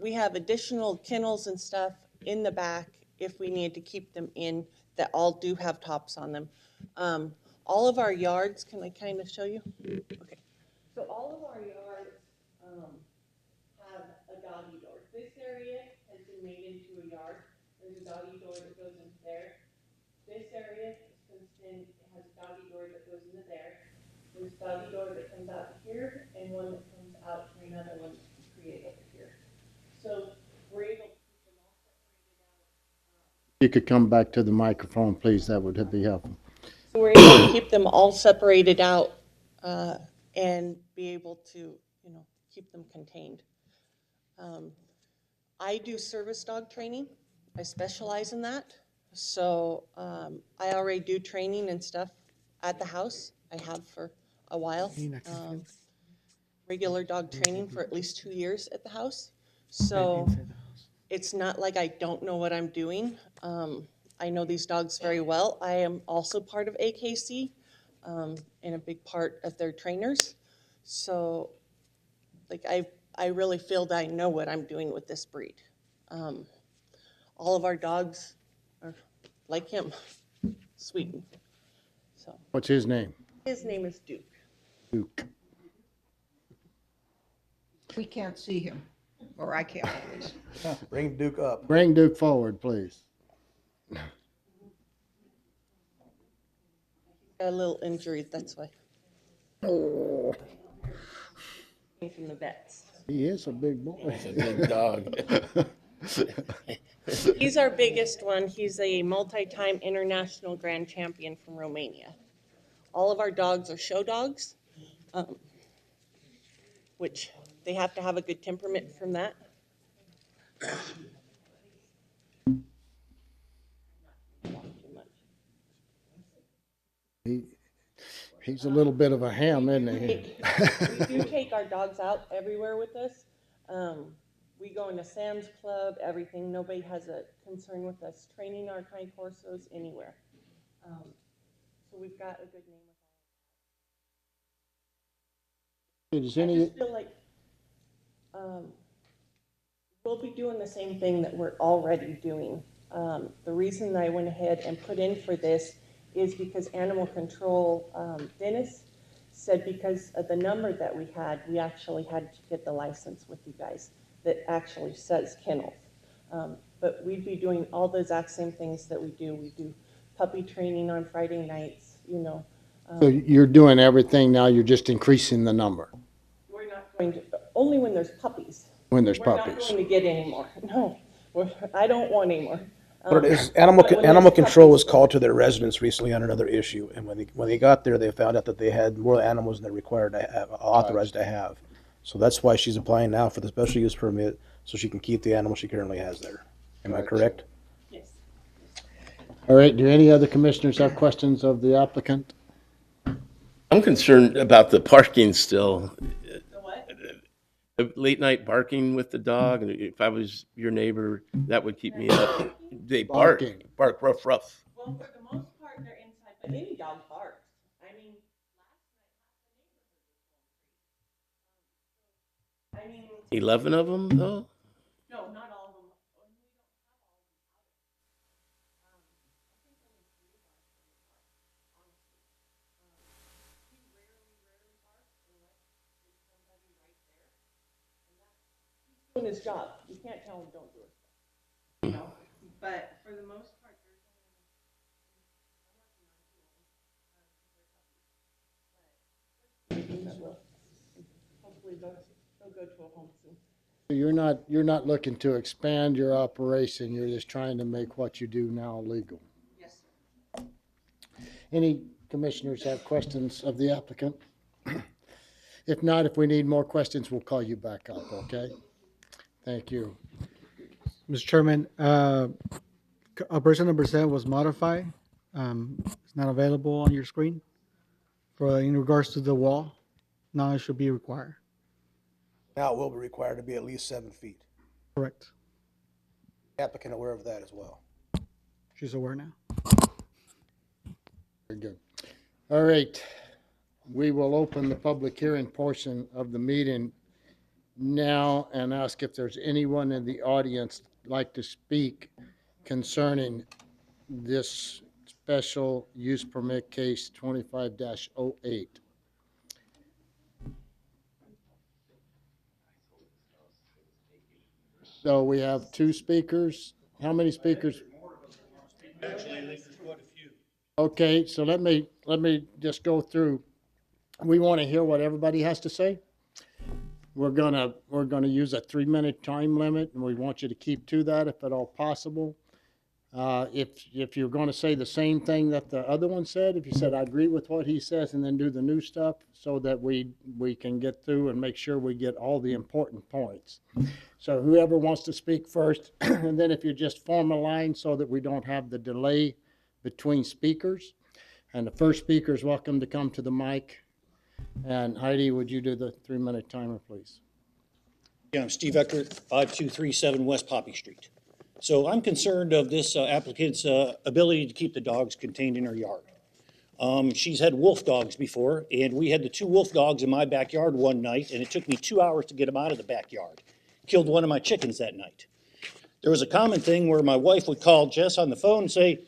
additional kennels and stuff in the back if we need to keep them in, that all do have tops on them. All of our yards, can I kind of show you? Okay. So all of our yards have a doggy door. This area has been made into a yard. There's a doggy door that goes into there. This area is fenced in, it has a doggy door that goes into there. There's a doggy door that comes out here and one that comes out to another one created over here. So we're able to keep them all separated out. You could come back to the microphone, please. That would be helpful. So we're able to keep them all separated out and be able to, keep them contained. I do service dog training. I specialize in that. So I already do training and stuff at the house. I have for a while. Regular dog training for at least 2 years at the house. So it's not like I don't know what I'm doing. I know these dogs very well. I am also part of AKC and a big part of their trainers. So like I really feel that I know what I'm doing with this breed. All of our dogs are like him, sweet. So What's his name? his name is Duke. Duke. We can't see him, or I can't at least. Bring Duke up. Bring Duke forward, please. Got a little injury, that's why. Oh, Came from the vets. he is a big boy. He's a big dog. He's our biggest one. He's a multi-time international grand champion from Romania. All of our dogs are show dogs, which they have to have a good temperament from that. He's a little bit of a ham, isn't he? We do take our dogs out everywhere with us. We go into Sam's Club, everything. Nobody has a concern with us training our kind corsos anywhere. So we've got a good name with Is I any, just feel like we'll be doing the same thing that we're already doing. The reason I went ahead and put in for this is because animal control, Dennis said because of the number that we actually had to get the license with you guys that actually says kennels. But we'd be doing all the exact same things that we do. We do puppy training on Friday nights, you know. so you're doing everything now, you're just increasing the number We're not going to, only when there's puppies. when there's We're not puppies? going to get any more. No, I don't want any more. What it is, but when animal there's control was puppies- called to their residence recently on another issue, and when they got there, they found out that they had more animals than they're required to have, authorized to have. So that's why she's applying now for the special use permit, so she can keep the animals she currently has there. Am I correct? Yes. All right, do any other commissioners have questions of the applicant? I'm concerned about the parking still. The what? Late night barking with the dog, and if I was your neighbor, that would keep me up. They bark, Barking. bark rough. Well, for the most part, they're inside, but any dog barks. I mean, last night, half the neighborhood was home free. I mean, 11 of them, though? no, not all of them. We don't have all of them out. I think only 3 of ours really bark, honestly. He rarely barks unless there's somebody right there. And that's, he's doing his job. You can't tell him don't do his job. You know, but for the most part, there's only, I'm working on 2 of them, they're puppies. But hopefully they'll go to a home soon. So you're not looking to expand your operation, you're just trying to make what you do now legal. Yes, sir. Any commissioners have questions of the applicant? If not, if we need more questions, we'll call you back up, okay? Thank you. Mr. Chairman, person number 7 was modified. It's not available on your screen. In regards to the wall, now it should be required. Now it will be required to be at least 7 feet. Correct. Applicant aware of that as well. She's aware now. Very good. All right, we will open the public hearing portion of the meeting now and ask if there's anyone in the audience like to speak concerning this special use permit case 25-08. So we have 2 speakers. How many speakers? Okay, so let me just go through. We want to hear what everybody has to say. We're gonna use a 3-minute time limit, and we want you to keep to that if at all possible. If you're going to say the same thing that the other one said, if you said I agree with what he says, and then do the new stuff, so that we can get through and make sure we get all the important points. So whoever wants to speak first, and then if you just form a line so that we don't have the delay between speakers. And the first speaker is welcome to come to the mic. And Heidi, would you do the 3-minute timer, please? Yeah, I'm Steve Eckert, 5237 West Poppy Street. So I'm concerned of this applicant's ability to keep the dogs contained in her yard. She's had wolf dogs before, and we had the 2 wolf dogs in my backyard one night, and it took me 2 hours to get them out of the backyard. Killed one of my chickens that night. There was a common thing where my wife would call Jess on the phone and say,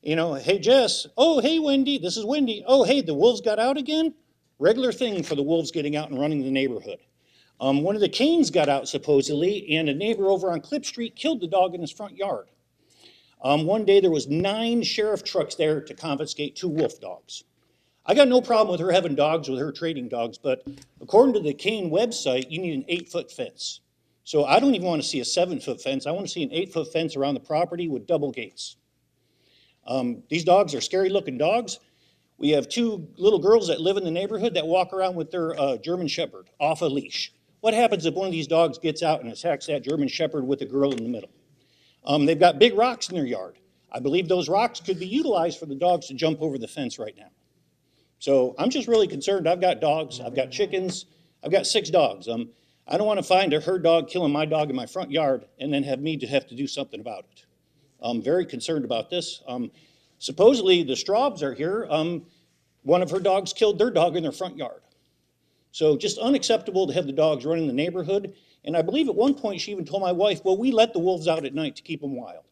you know, hey, Jess, oh, hey, Wendy, this is Wendy. Oh, hey, the wolves got out again? Regular thing for the wolves getting out and running the neighborhood. One of the canes got out supposedly, and a neighbor over on Clip Street killed the dog in his front yard. One day there was 9 sheriff trucks there to confiscate 2 wolf dogs. I got no problem with her having dogs, with her trading dogs, but according to the Cane website, you need an 8-foot fence. So I don't even want to see a 7-foot fence. I want to see an 8-foot fence around the property with double gates. These dogs are scary looking dogs. We have 2 little girls that live in the neighborhood that walk around with their German Shepherd off a leash. What happens if one of these dogs gets out and attacks that German Shepherd with a girl in the middle? They've got big rocks in their yard. I believe those rocks could be utilized for the dogs to jump over the fence right now. So I'm just really concerned. I've got dogs, I've got chickens, I've got 6 dogs. I don't want to find a herd dog killing my dog in my front yard and then have me to have to do something about it. I'm very concerned about this. Supposedly the Straubs are here. One of her dogs killed their dog in their front yard. So just unacceptable to have the dogs running the neighborhood. And I believe at one point she even told my wife, well, we let the wolves out at night to keep them wild.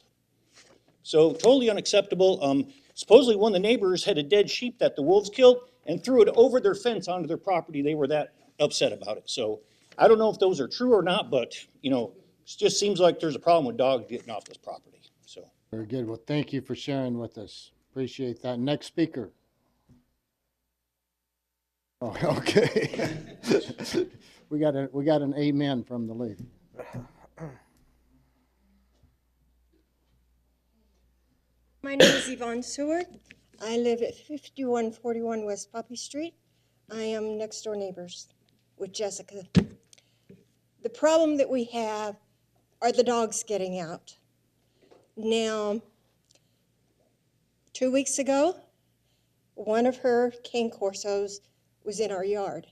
So totally unacceptable. Supposedly one of the neighbors had a dead sheep that the wolves killed and threw it over their fence onto their property. They were that upset about it. So I don't know if those are true or not, but you know, it just seems like there's a problem with dogs getting off this property. So Very good. Well, thank you for sharing with us. Appreciate that. Next speaker. Oh, okay. We got an amen from the lady. My name is Yvonne Seward. I live at 5141 West Poppy Street. I am next door neighbors with Jessica. The problem that we have are the dogs getting out. Now, 2 weeks ago, one of her cane corsos was in our yard,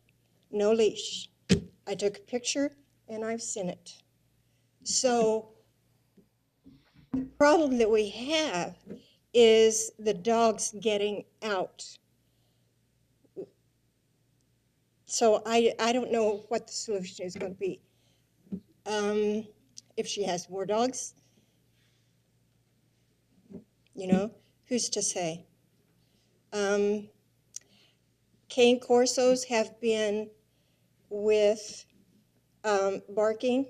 no leash. I took a picture and I've sent it. So the problem that we have is the dogs getting out. So I don't know what the solution is going to be. If she has more dogs, you know, who's to say? Cane corsos have been with barking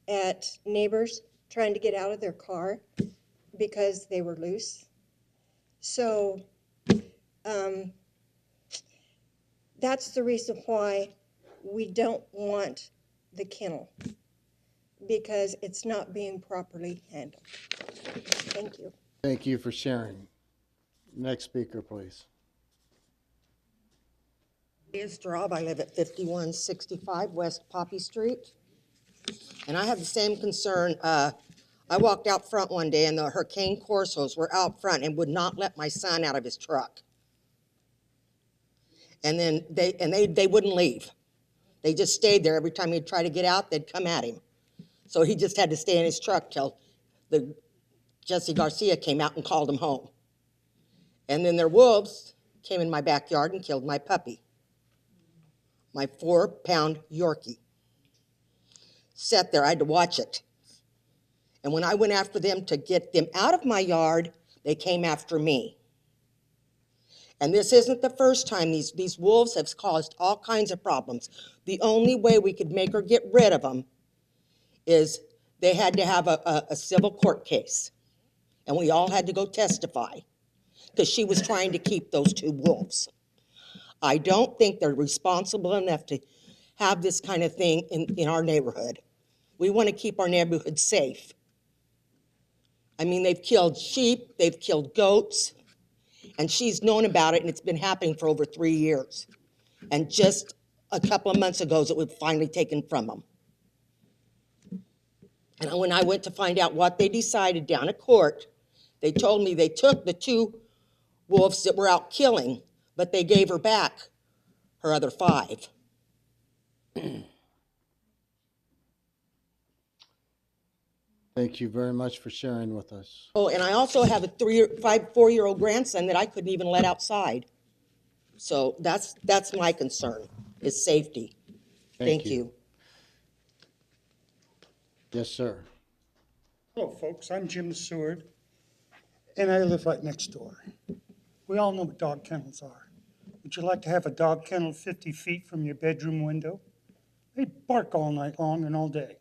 at neighbors trying to get out of their car because they were loose. So that's the reason why we don't want the kennel, because it's not being properly handled. Thank you. Thank you for sharing. Next speaker, please. Is Straub. I live at 5165 West Poppy Street. And I have the same concern. I walked out front one day and the cane corsos were out front and would not let my son out of his truck. And then they wouldn't leave. They just stayed there. Every time he'd try to get out, they'd come at him. So he just had to stay in his truck till Jesse Garcia came out and called him home. And then their wolves came in my backyard and killed my puppy, my 4-pound Yorkie. Sat there, I had to watch it. And when I went after them to get them out of my yard, they came after me. And this isn't the first time. These wolves have caused all kinds of problems. The only way we could make her get rid of them is they had to have a civil court case. And we all had to go testify because she was trying to keep those 2 wolves. I don't think they're responsible enough to have this kind of thing in our neighborhood. We want to keep our neighborhood safe. I mean, they've killed sheep, they've killed goats, and she's known about it, and it's been happening for over 3 years. And just a couple of months ago, it was finally taken from them. And when I went to find out what they decided down at court, they told me they took the 2 wolves that were out killing, but they gave her back her other 5. Thank you very much for sharing with us. Oh, and I also have a 4-year-old grandson that I couldn't even let outside. So that's my concern, is safety. Thank you. Yes, sir. Hello, folks. I'm Jim Seward, and I live right next door. We all know what dog kennels are. Would you like to have a dog kennel 50 feet from your bedroom window? They bark all night long and all day.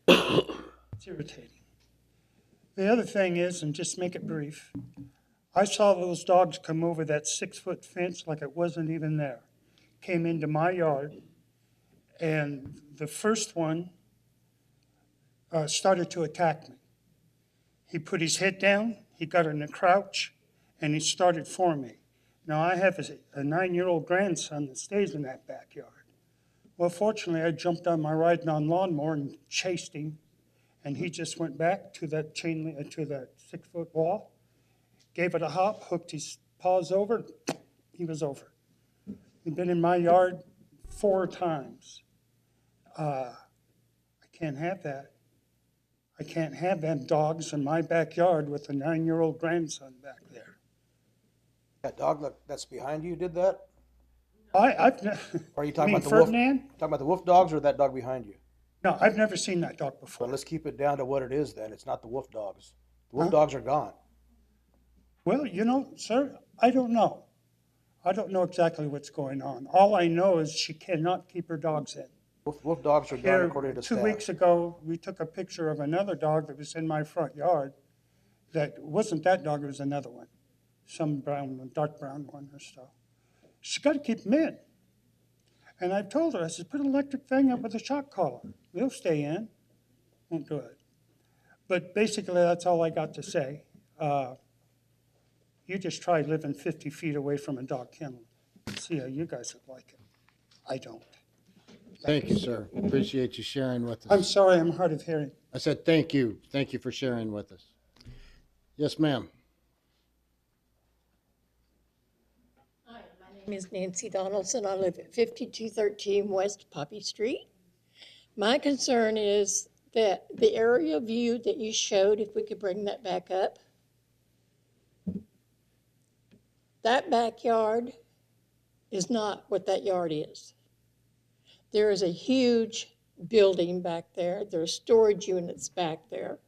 It's irritating. The other thing is, and just make it brief, I saw those dogs come over that 6-foot fence like it wasn't even there. Came into my yard, and the first one started to attack me. He put his head down, he got in a crouch, and he started for me. Now, I have a 9-year-old grandson that stays in that backyard. Well, fortunately, I jumped on my riding on lawnmower and chased him, and he just went back to that to that 6-foot wall, gave it a hop, hooked his paws over, he was over. They've been in my yard 4 times. I can't have that. I can't have them dogs in my backyard with a 9-year-old grandson back there. That dog that's behind you did that? I've Or are you talking mean about the wolf? Ferdinand? Talking about the wolf dogs or that dog behind you? No, I've never seen that dog before. Well, let's keep it down to what it is then. It's not the wolf dogs. The wolf Huh? dogs are gone. Well, you know, sir, I don't know. I don't know exactly what's going on. All I know is she cannot keep her dogs in. Wolf dogs are gone Here, according to 2 staff. weeks ago, we took a picture of another dog that was in my front yard. That wasn't that dog, it was another one. Some brown one, dark brown one or so. She's got to keep them in. And I've told her, I said, put an electric thing up with a shock collar. They'll stay in. Won't do it. But basically, that's all I got to say. You just try living 50 feet away from a dog kennel. See how you guys would like it. I don't. Thank you, sir. Appreciate you sharing with us. I'm sorry, I'm hard of hearing. I said thank you. Thank you for sharing with us. Yes, ma'am. My name is Nancy Donaldson. I live at 5213 West Poppy Street. My concern is that the area view that you showed, if we could bring that back up, that backyard is not what that yard is. There is a huge building back there. There are storage units back there.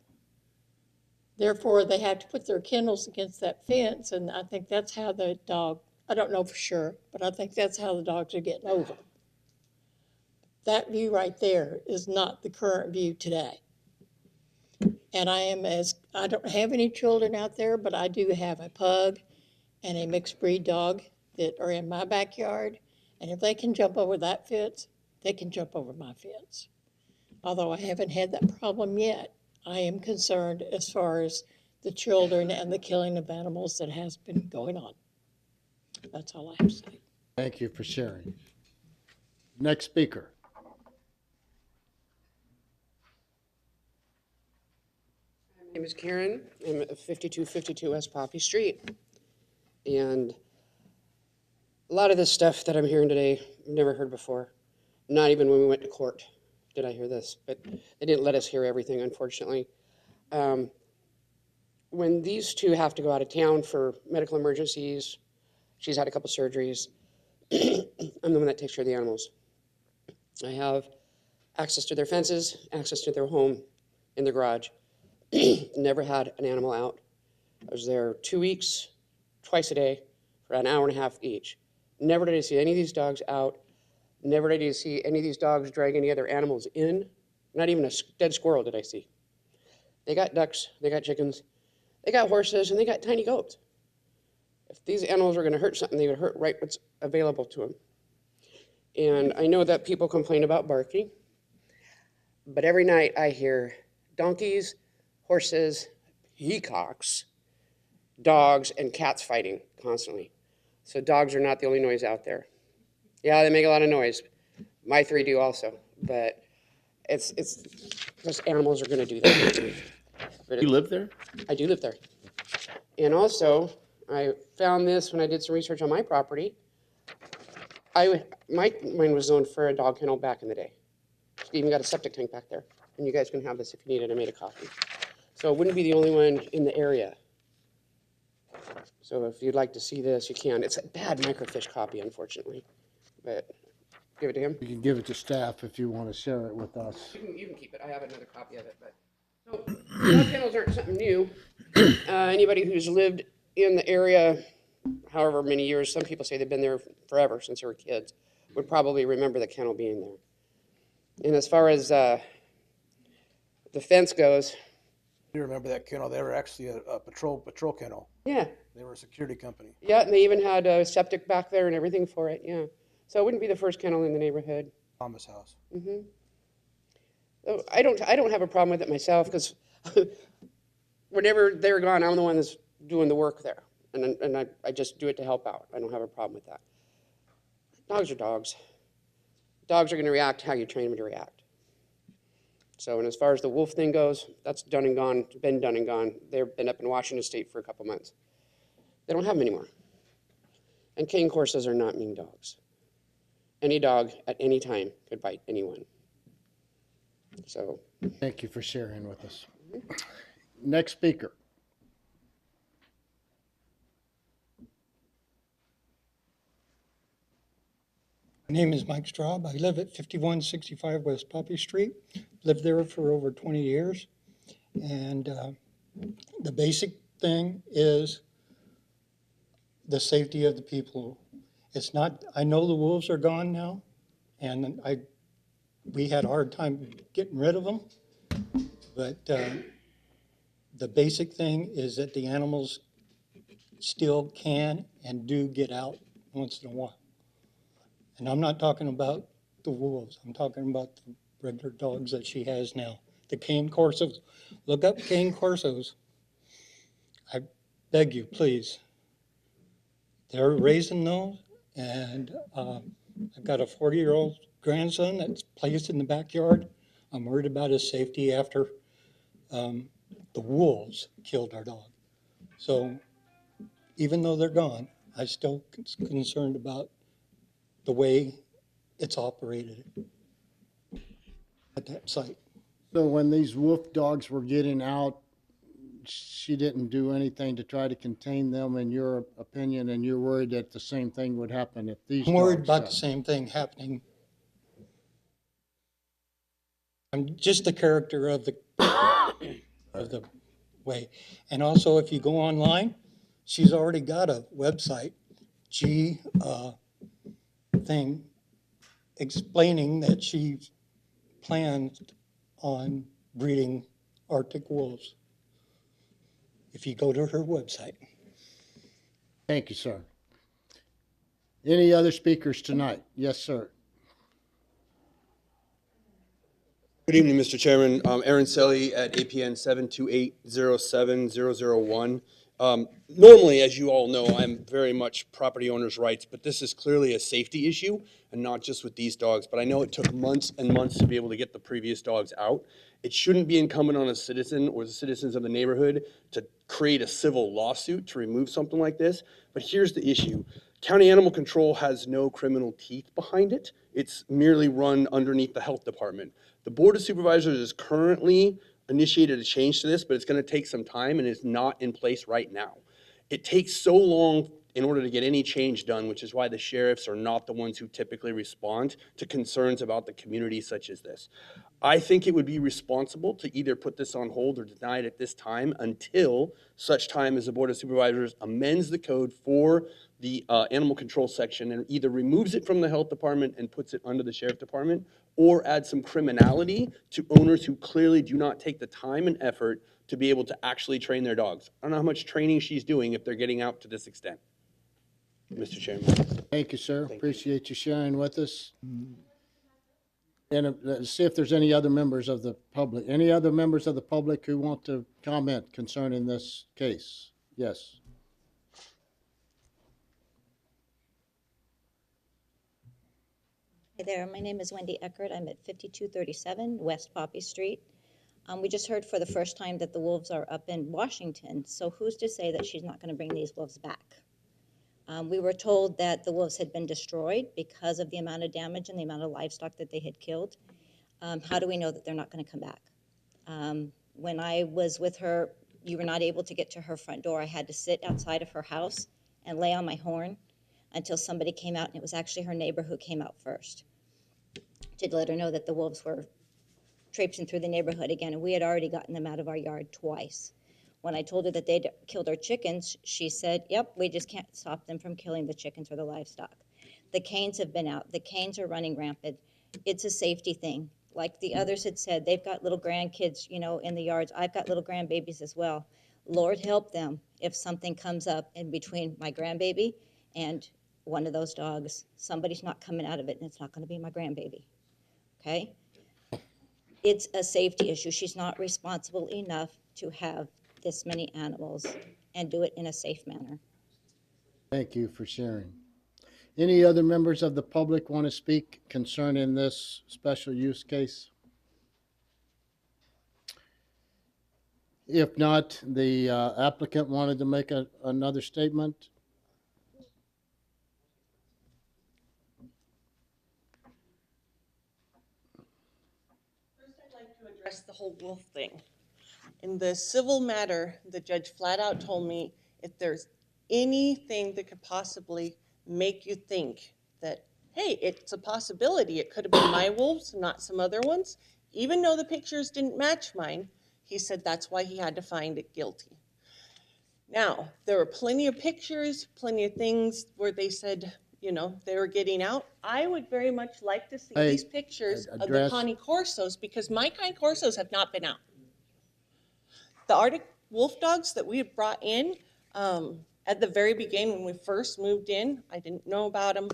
Therefore, they have to put their kennels against that fence, and I think that's how the dog, I don't know for sure, but I think that's how the dogs are getting over. That view right there is not the current view today. And I don't have any children out there, but I do have a pug and a mixed breed dog that are in my backyard. And if they can jump over that fence, they can jump over my fence. Although I haven't had that problem yet, I am concerned as far as the children and the killing of animals that has been going on. That's all I have to say. Thank you for sharing. Next speaker. My name is Karen. I'm at 5252 West Poppy Street. And a lot of this stuff that I'm hearing today, I've never heard before. Not even when we went to court did I hear this, but they didn't let us hear everything, unfortunately. When these two have to go out of town for medical emergencies, she's had a couple surgeries, I'm the one that takes care of the animals. I have access to their fences, access to their home in the garage. Never had an animal out. I was there 2 weeks, twice a day, for an hour and a half each. Never did I see any of these dogs out. Never did I see any of these dogs drag any other animals in. Not even a dead squirrel did I see. They got ducks, they got chickens, they got horses, and they got tiny goats. If these animals were going to hurt something, they would hurt right what's available to them. And I know that people complain about barking, but every night I hear donkeys, horses, peacocks, dogs, and cats fighting constantly. So dogs are not the only noise out there. Yeah, they make a lot of noise. My three do also, but it's those animals are going to do that. But You live there? I do live there. And also, I found this when I did some research on my property. Mine was zoned for a dog kennel back in the day. It's even got a septic tank back there. And you guys can have this if you need it. I made a copy. So it wouldn't be the only one in the area. So if you'd like to see this, you can. It's a bad microfiche copy, unfortunately. But give it to him. You can give it to staff if you want to share it with us. You can keep it. I have another copy of it. But so dog kennels aren't something new. Anybody who's lived in the area, however many years, some people say they've been there forever since they were kids, would probably remember the kennel being there. And as far as the fence goes, You remember that kennel? They were actually a patrol kennel. yeah, They were a security company. yeah, and they even had a septic back there and everything for it. Yeah, so it wouldn't be the first kennel in the neighborhood. Thomas House. Mm-hmm. So I don't have a problem with it myself because whenever they're gone, I'm the one that's doing the work there, and I just do it to help out. I don't have a problem with that. Dogs are dogs. Dogs are going to react how you train them to react. So, and as far as the wolf thing goes, that's done and gone, been done and gone. They've been up in Washington State for a couple months. They don't have them anymore. And cane corsas are not mean dogs. Any dog at any time could bite anyone. So. Thank you for sharing with us. Next speaker. My name is Mike Straub. I live at 5165 West Poppy Street. Lived there for over 20 years. And the basic thing is the safety of the people. It's not, I know the wolves are gone now, and we had a hard time getting rid of them. But the basic thing is that the animals still can and do get out once in a while. And I'm not talking about the wolves. I'm talking about the regular dogs that she has now. The cane corsos. Look up cane corsos. I beg you, please. They're raising those, and I've got a 40-year-old grandson that's placed in the backyard. I'm worried about his safety after the wolves killed our dog. So even though they're gone, I'm still concerned about the way it's operated at that site. So when these wolf dogs were getting out, she didn't do anything to try to contain them, in your opinion, and you're worried that the same thing would happen if these I'm worried dogs about got- the same thing happening. I'm just the character of the way. And also, if you go online, she's already got a website, thing explaining that she plans on breeding Arctic wolves. If you go to her website. Thank you, sir. Any other speakers tonight? Yes, sir. Good evening, Mr. Chairman. Aaron Selly at APN 728-07001. Normally, as you all know, I'm very much property owners' rights, but this is clearly a safety issue, and not just with these dogs. But I know it took months and months to be able to get the previous dogs out. It shouldn't be incumbent on a citizen or the citizens of the neighborhood to create a civil lawsuit to remove something like this. But here's the issue. County Animal Control has no criminal teeth behind it. It's merely run underneath the health department. The Board of Supervisors has currently initiated a change to this, but it's going to take some time and is not in place right now. It takes so long in order to get any change done, which is why the sheriffs are not the ones who typically respond to concerns about the community such as this. I think it would be responsible to either put this on hold or deny it at this time until such time as the Board of Supervisors amends the code for the animal control section and either removes it from the health department and puts it under the sheriff department, or adds some criminality to owners who clearly do not take the time and effort to be able to actually train their dogs. I don't know how much training she's doing if they're getting out to this extent. Mr. Chairman. Thank you, sir. Appreciate you sharing with us. And let's see if there's any other members of the public. Any other members of the public who want to comment concerning this case? Yes. Hi there, my name is Wendy Eckert. I'm at 5237 West Poppy Street. We just heard for the first time that the wolves are up in Washington, so who's to say that she's not going to bring these wolves back? We were told that the wolves had been destroyed because of the amount of damage and the amount of livestock that they had killed. How do we know that they're not going to come back? When I was with her, you were not able to get to her front door. I had to sit outside of her house and lay on my horn until somebody came out, and it was actually her neighbor who came out first to let her know that the wolves were traipsing through the neighborhood again, and we had already gotten them out of our yard twice. When I told her that they'd killed our chickens, she said, yep, we just can't stop them from killing the chickens or the livestock. The canes have been out. The canes are running rampant. It's a safety thing. Like the others had said, they've got little grandkids, you know, in the yards. I've got little grandbabies as well. Lord help them if something comes up in between my grandbaby and one of those dogs. Somebody's not coming out of it, and it's not going to be my grandbaby. Okay? It's a safety issue. She's not responsible enough to have this many animals and do it in a safe manner. Thank you for sharing. Any other members of the public want to speak concerning this special use case? If not, the applicant wanted to make another statement. address the whole wolf thing. In the civil matter, the judge flat out told me if there's anything that could possibly make you think that, hey, it's a possibility, it could have been my wolves, not some other ones, even though the pictures didn't match mine, he said that's why he had to find it guilty. Now, there were plenty of pictures, plenty of things where they said, you know, they were getting out. I would very much like to see Hey, these pictures of the address- Connie Corsos, because my Connie Corsos have not been out. The Arctic wolf dogs that we had brought in at the very beginning when we first moved in, I didn't know about them.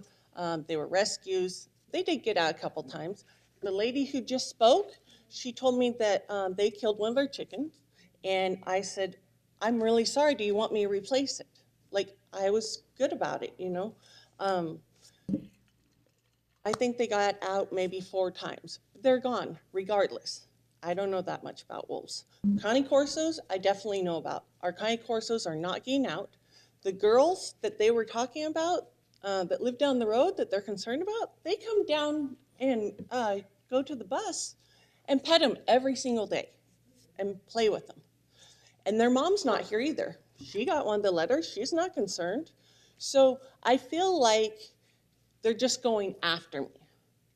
They were rescues. They did get out a couple times. The lady who just spoke, she told me that they killed one of our chickens. And I said, I'm really sorry. Do you want me to replace it? Like, I was good about it, you know. I think they got out maybe 4 times. They're gone, regardless. I don't know that much about wolves. Connie Corsos, I definitely know about. Our Connie Corsos are not getting out. The girls that they were talking about that live down the road that they're concerned about, they come down and go to the bus and pet them every single day and play with them. And their mom's not here either. She got one of the letters. She's not concerned. So I feel like they're just going after me.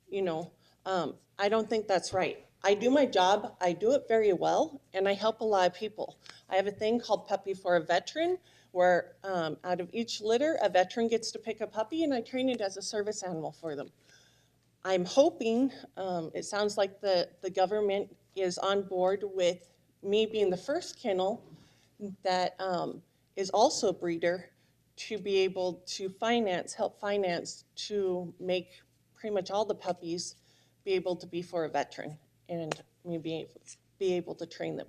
You know, I don't think that's right. I do my job, I do it very well, and I help a lot of people. I have a thing called Puppy for a Veteran, where out of each litter, a veteran gets to pick a puppy, and I train it as a service animal for them. I'm hoping, it sounds like the government is on board with me being the first kennel that is also a breeder, to be able to help finance to make pretty much all the puppies be able to be for a veteran and me be able to train them.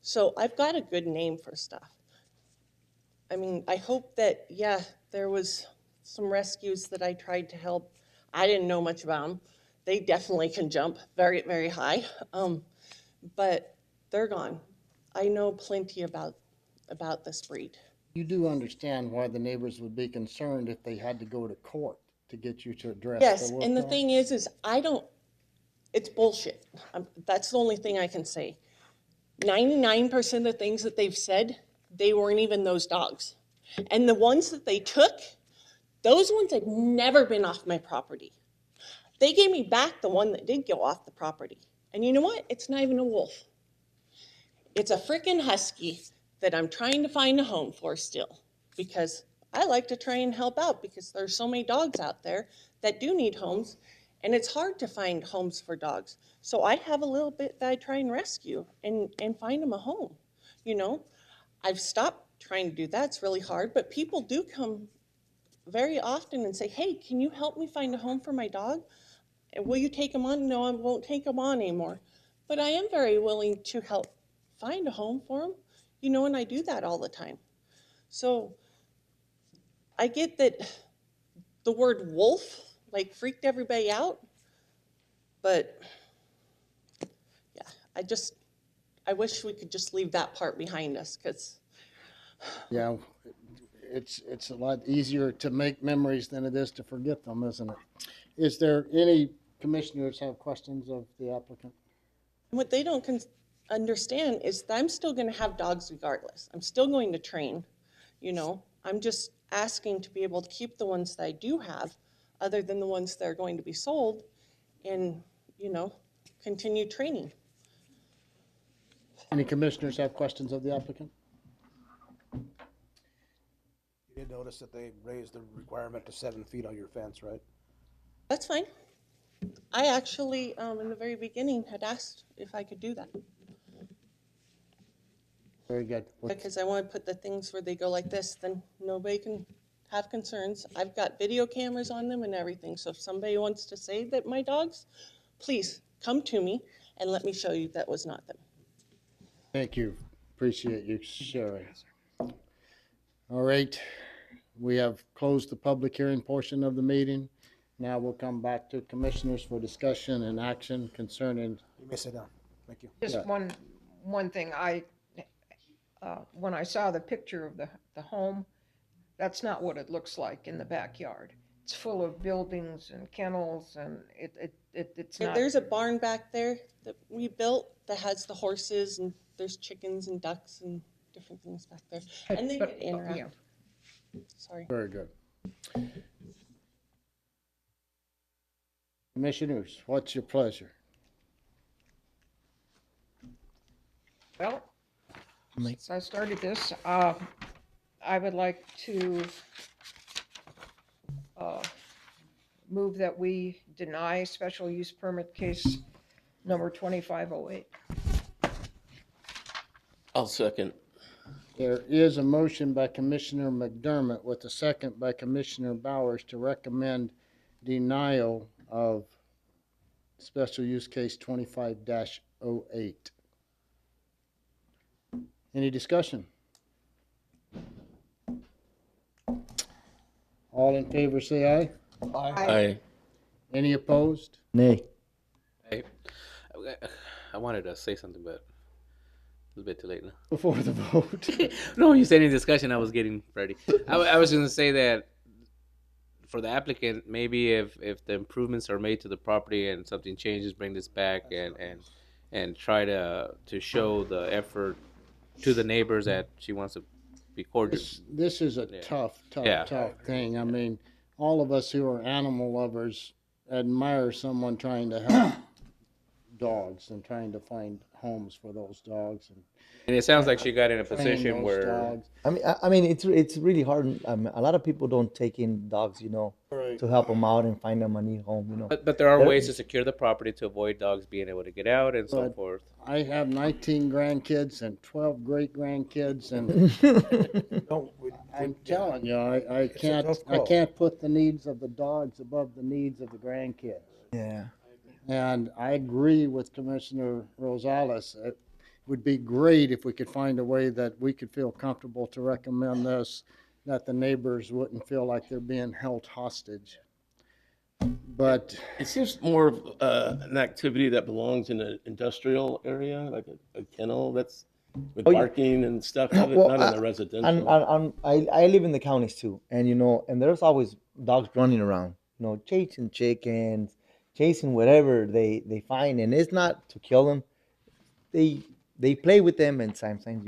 So I've got a good name for stuff. I mean, I hope that, yeah, there was some rescues that I tried to help. I didn't know much about them. They definitely can jump very, very high, but they're gone. I know plenty about this breed. You do understand why the neighbors would be concerned if they had to go to court to get you to address Yes, the wolf and the dog? thing is it's bullshit. That's the only thing I can say. 99% of the things that they've said, they weren't even those dogs. And the ones that they took, those ones had never been off my property. They gave me back the one that did go off the property. And you know what? It's not even a wolf. It's a freaking husky that I'm trying to find a home for still, because I like to try and help out, because there's so many dogs out there that do need homes, and it's hard to find homes for dogs. So I have a little bit that I try and rescue and find them a home. You know, I've stopped trying to do that. It's really hard, but people do come very often and say, hey, can you help me find a home for my dog? And will you take him on? No, I won't take him on anymore. But I am very willing to help find a home for him, you know, and I do that all the time. So I get that the word wolf like freaked everybody out, but yeah, I wish we could just leave that part behind us, because Yeah, it's a lot easier to make memories than it is to forget them, isn't it? Is there any commissioners have questions of the applicant? what they don't understand is that I'm still going to have dogs regardless. I'm still going to train, you know. I'm just asking to be able to keep the ones that I do have, other than the ones that are going to be sold, and, you know, continue training. Any commissioners have questions of the applicant? You did notice that they raised the requirement to 7 feet on your fence, right? That's fine. I actually, in the very beginning, had asked if I could do that, Very good. because I want to put the things where they go like this, then nobody can have concerns. I've got video cameras on them and everything, so if somebody wants to say that my dogs, please come to me and let me show you that was not them. Thank you. Appreciate you sharing. All right, we have closed the public hearing portion of the meeting. Now we'll come back to commissioners for discussion and action concerning. You may sit down. Thank you. Just one thing, when I saw the picture of the home, that's not what it looks like in the backyard. it's full of buildings and kennels and it's Yeah, not. there's a barn back there that we built that has the horses and there's chickens and ducks and different things back there. And they But- can interact. yeah. Sorry. Very good. Commissioners, what's your pleasure? Well, since I started this, I would like to move that we deny special use permit case number 2508. I'll second. There is a motion by Commissioner McDermott with a second by Commissioner Bowers to recommend denial of special use case 25-08. Any discussion? All in favor say aye. Aye. Any opposed? Nay. I wanted to say something, but a little bit too late now. Before the vote. No, you said any discussion, I was getting ready. I was going to say that for the applicant, maybe if the improvements are made to the property and something changes, bring this back and try to show the effort to the neighbors that she wants to be cordial. This is a Yeah. tough Yeah. thing. I mean, all of us who are animal lovers admire someone trying to help dogs and trying to find homes for those dogs. And it sounds like she got in a train position those where dogs. I mean, it's really hard. A lot of people don't take in dogs, to help them out and find them a new home, But there are ways to secure the property to avoid dogs being able to get out and so But forth. I have 19 grandkids and 12 great grandkids, and I'm telling you, I can't put the needs of the dogs above the needs of the grandkids. Yeah. And I agree with Commissioner Rosales. It would be great if we could find a way that we could feel comfortable to recommend this, that the neighbors wouldn't feel like they're being held hostage. But It seems more of an activity that belongs in an industrial area, like a kennel that's with Oh, yeah. barking and stuff, not Well, in a residential. I live in the counties too, and and there's always dogs running around, chasing chickens, chasing whatever they find, and it's not to kill them. They play with them, and sometimes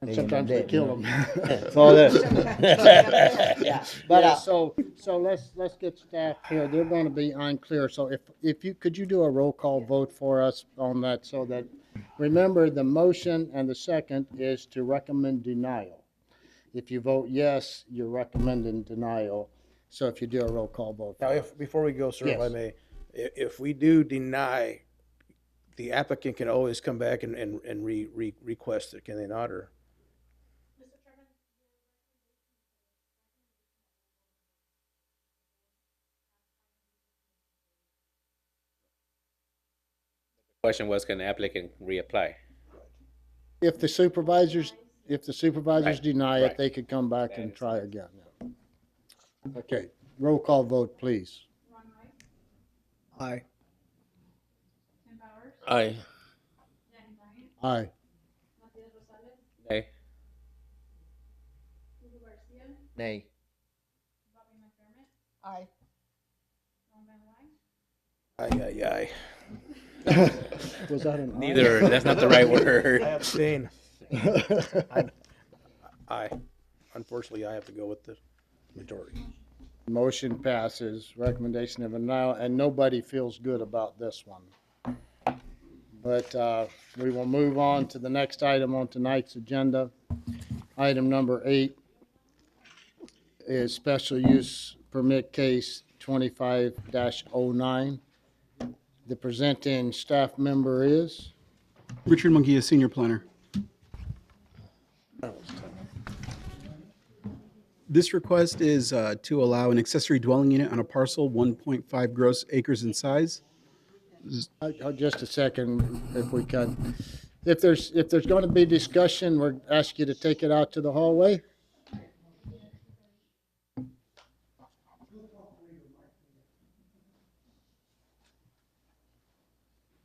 and sometimes they kill them. So yeah, but Yeah, so let's get staff here. They're going to be unclear. So if you could you do a roll call vote for us on that, so that remember the motion and the second is to recommend denial. If you vote yes, you're recommending denial. So if you do a roll call vote. Now, before we go, sir, if I Yes. may, if we do deny, the applicant can always come back and request it, can they not, or? Question was, can the applicant reapply? If the supervisors Right, deny it, right. they could come back and try again. Okay, roll call vote, please. Aye. Aye. Aye. Okay. nay. Aye. Aye. Was that an aye? Neither, that's not the right word. I abstain. Aye. Unfortunately, I have to go with the majority. Motion passes, recommendation of denial, and nobody feels good about this one. But we will move on to the next item on tonight's agenda. Item number 8 is special use permit case 25-09. The presenting staff member is? Richard Munguia, Senior Planner. This request is to allow an accessory dwelling unit on a parcel 1.5 gross acres in size. Just a second, if we can. If there's going to be discussion, we'll ask you to take it out to the hallway.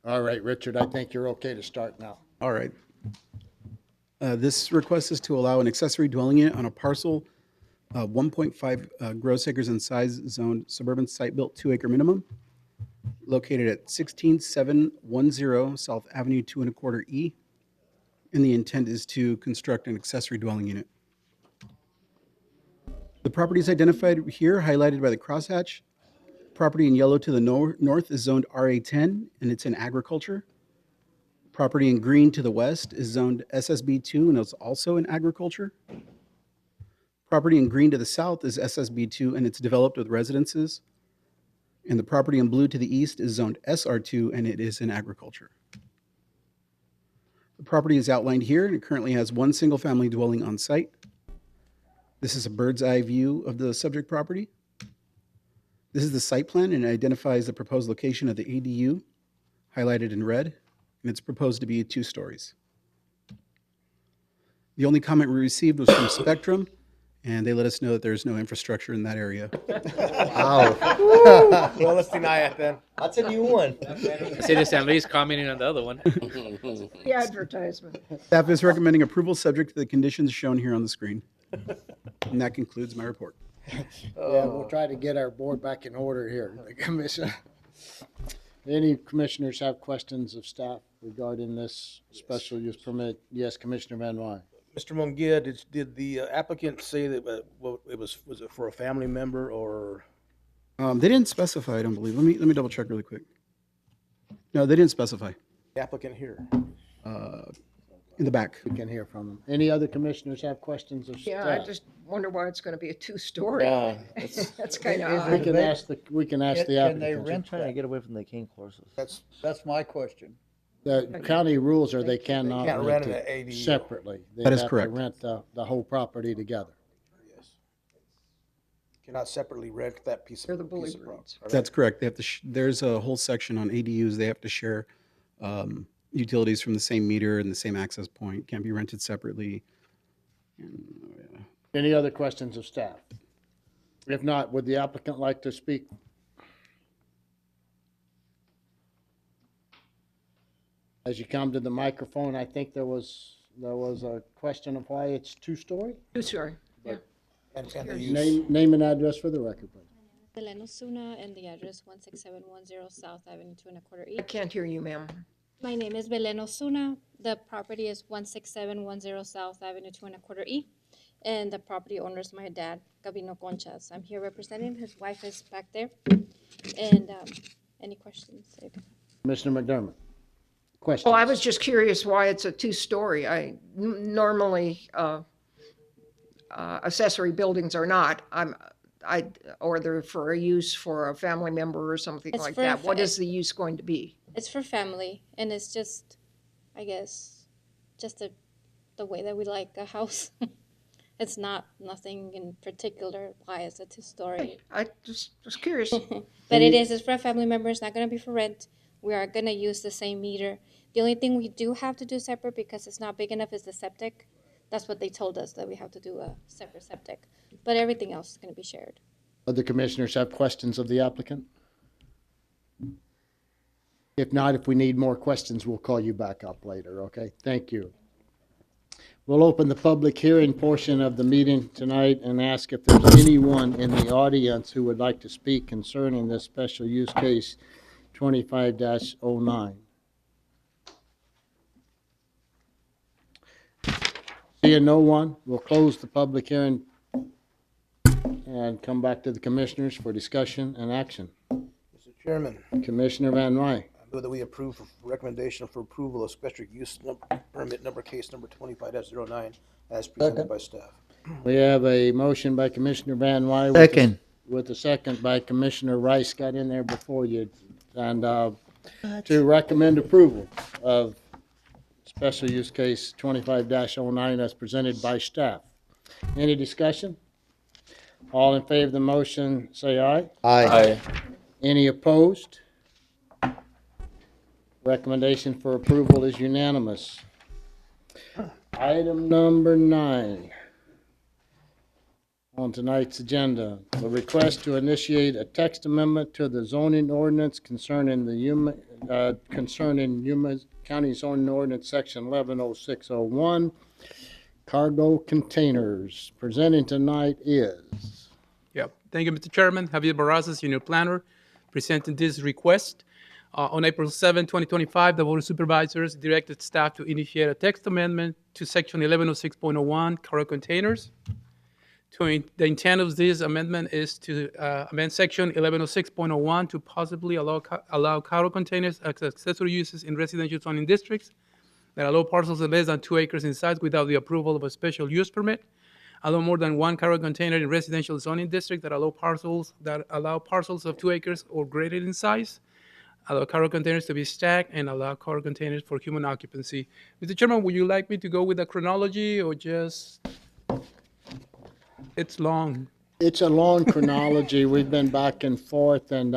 All right, Richard, I think you're okay to start now. All right. This request is to allow an accessory dwelling unit on a parcel 1.5 gross acres in size, zoned suburban site-built 2-acre minimum, located at 16710 South Avenue 2 1/4 E. And the intent is to construct an accessory dwelling unit. The property is identified here, highlighted by the crosshatch. Property in yellow to the north is zoned RA10, and it's in agriculture. Property in green to the west is zoned SSB2, and it's also in agriculture. Property in green to the south is SSB2, and it's developed with residences. And the property in blue to the east is zoned SR2, and it is in agriculture. The property is outlined here, and it currently has one single-family dwelling on site. This is a bird's eye view of the subject property. This is the site plan, and it identifies the proposed location of the ADU, highlighted in red, and it's proposed to be 2 stories. The only comment we received was from Spectrum, and they let us know that there's no infrastructure in that area. Wow. Well, let's deny it then. That's a new one. See, the San commenting on the other one. The advertisement. Staff is recommending approval subject to the conditions shown here on the screen. And that concludes my report. Yeah, we'll try to get our board back in order here, the commission. Any commissioners have questions of staff regarding this special use permit? Yes, Commissioner Van Wy. Mr. Munguia, did the applicant say that was it for a family member or? They didn't specify, I don't believe. Let me double check really quick. No, they didn't specify. The applicant here. In the back. We can hear from them. Any other commissioners have questions of staff? Yeah, I just wonder why it's going to be a 2-story. Yeah, That's kind of We odd. can ask the Can they applicant. rent Trying to get away from the cane courses. That's my question. The county rules are they cannot can't rent rent it an ADU. separately. They That is have to correct. rent the whole property together. Yes. Cannot separately rent that piece They're of the bully piece of birds. property. That's correct. They have to. There's a whole section on ADUs. They have to share utilities from the same meter and the same access point. Can't be rented separately. Any other questions of staff? If not, would the applicant like to speak? As you come to the microphone, I think there was a question of why it's 2-story? 2-story, yeah. And the use. Name and address for the record, please. Delano Suna, and the address 16710 South Avenue 2 1/4 E. I can't hear you, ma'am. My name is Belén Osuna. The property is 16710 South Avenue 2 1/4 E. And the property owner is my dad, Gabino Conchas. I'm here representing him. His wife is back there. And any questions? Commissioner McDermott. Questions? Well, I was just curious why it's a 2-story. Normally, accessory buildings are not. Or they're for a use for a family member or something It's like for that. What is the use going to be? It's for family, and it's just, I guess, just the way that we like a house. It's not nothing in particular why it's a 2-story. I just was curious. But it's for a family member. It's not going to be for rent. We are going to use the same meter. The only thing we do have to do separate because it's not big enough is the septic. That's what they told us, that we have to do a separate septic. But everything else is going to be shared. Other commissioners have questions of the applicant? If not, if we need more questions, we'll call you back up later, okay? Thank you. We'll open the public hearing portion of the meeting tonight and ask if there's anyone in the audience who would like to speak concerning this special use case 25-09. Seeing no one, we'll close the public hearing and come back to the commissioners for discussion and action. Mr. Chairman, Commissioner Van Wy. I move that we approve recommendation for approval of special use permit number case number 25-09 as presented by staff. We have a motion by Commissioner Van Wy. Second. With a second by Commissioner Rice, got in there before you. And to recommend approval of special use case 25-09 as presented by staff. Any discussion? All in favor of the motion, say aye. Aye. Any opposed? Recommendation for approval is unanimous. Item number 9 on tonight's agenda, the request to initiate a text amendment to the zoning ordinance concerning Yuma County zoning ordinance section 110601, cargo containers. Presenting tonight is, Yep. Thank you, Mr. Chairman. Javier Barraza, Senior Planner, presenting this request. On April 7, 2025, the Board of Supervisors directed staff to initiate a text amendment to Section 1106.01 cargo containers. The intent of this amendment is to amend Section 1106.01 to possibly allow cargo containers as accessory uses in residential zoning districts that allow parcels of less than 2 acres in size without the approval of a special use permit, allow more than one cargo container in residential zoning district that allow parcels of 2 acres or greater in size, allow cargo containers to be stacked, and allow cargo containers for human occupancy. Mr. Chairman, would you like me to go with the chronology or just? It's long. it's a long chronology. We've been back and forth, and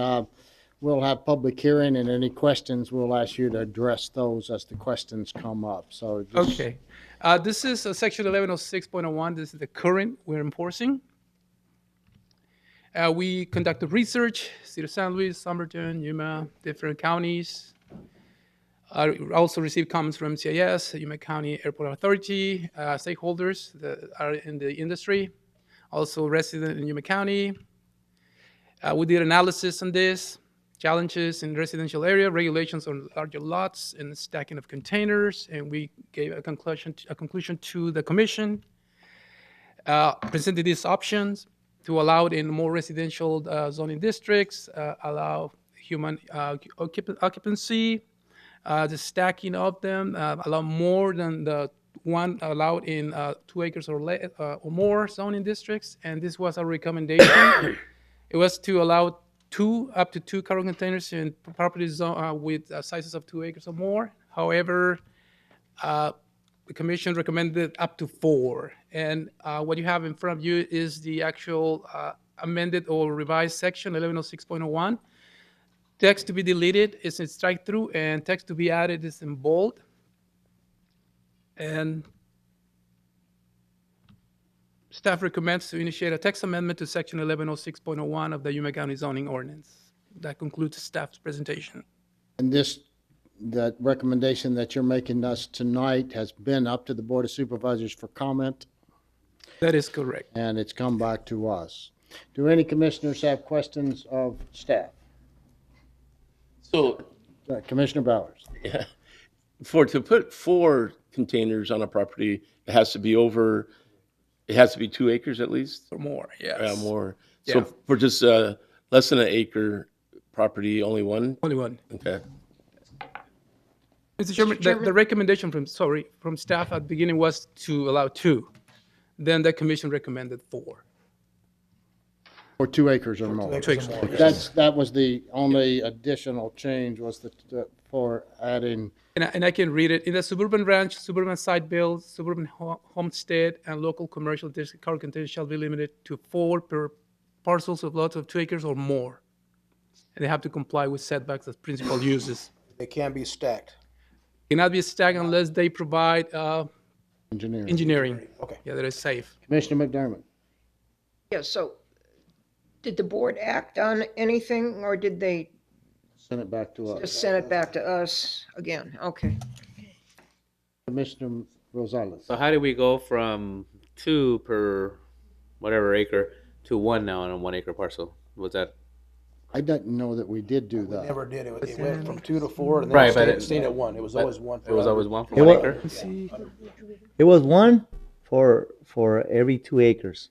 we'll have public hearing, and any questions, we'll ask you to address those as the questions come up. So just, Okay. This is Section 1106.01. This is the current we're enforcing. We conducted research, City of San Luis, Somerton, Yuma, different counties. I also received comments from CIS, Yuma County Airport Authority, stakeholders that are in the industry, also resident in Yuma County. We did analysis on this, challenges in residential area, regulations on larger lots, and the stacking of containers, and we gave a conclusion to the commission. Presented these options to allow it in more residential zoning districts, allow human occupancy, the stacking of them, allow more than the one allowed in 2 acres or more zoning districts, and this was our recommendation. It was to allow up to two cargo containers in properties with sizes of 2 acres or more. However, the commission recommended up to 4. And what you have in front of you is the actual amended or revised section 1106.01. Text to be deleted is in strike through, and text to be added is in bold. And staff recommends to initiate a text amendment to section 1106.01 of the Yuma County zoning ordinance. That concludes staff's presentation. and that recommendation that you're making us tonight has been up to the Board of Supervisors for comment, That is correct. and it's come back to us. Do any commissioners have questions of staff? So, Commissioner Bowers? yeah, to put 4 containers on a property, it has to be 2 acres at least? Or more, yes. Yeah, more. Yeah. So for just less than an acre property, only one? Only one. Okay. Mr. Chairman, the recommendation from staff at the beginning was to allow 2. Then the commission recommended 4. Or 2 acres or more? 2 acres or more. That was the only additional change, was for adding. And I can read it. In the suburban ranch, suburban site build, suburban homestead, and local commercial district, cargo containers shall be limited to 4 per parcels of lots of 2 acres or more. And they have to comply with setbacks as principal uses. They can be stacked. Cannot be stacked unless they provide engineering. Okay. Yeah, that is safe. Commissioner McDermott? Yeah, so did the board act on anything, or did they Send it back to us. just send it back to us again? Okay. Commissioner Rosales? So how did we go from 2 per whatever acre to 1 now on a 1 acre parcel? Was that? I didn't know that we did do We that. never did. It went from 2 to 4, and then Right, it but stayed, it- stayed at 1. It was always 1. It was always 1 for It 1 wa- acre? It was 1 for every 2 acres.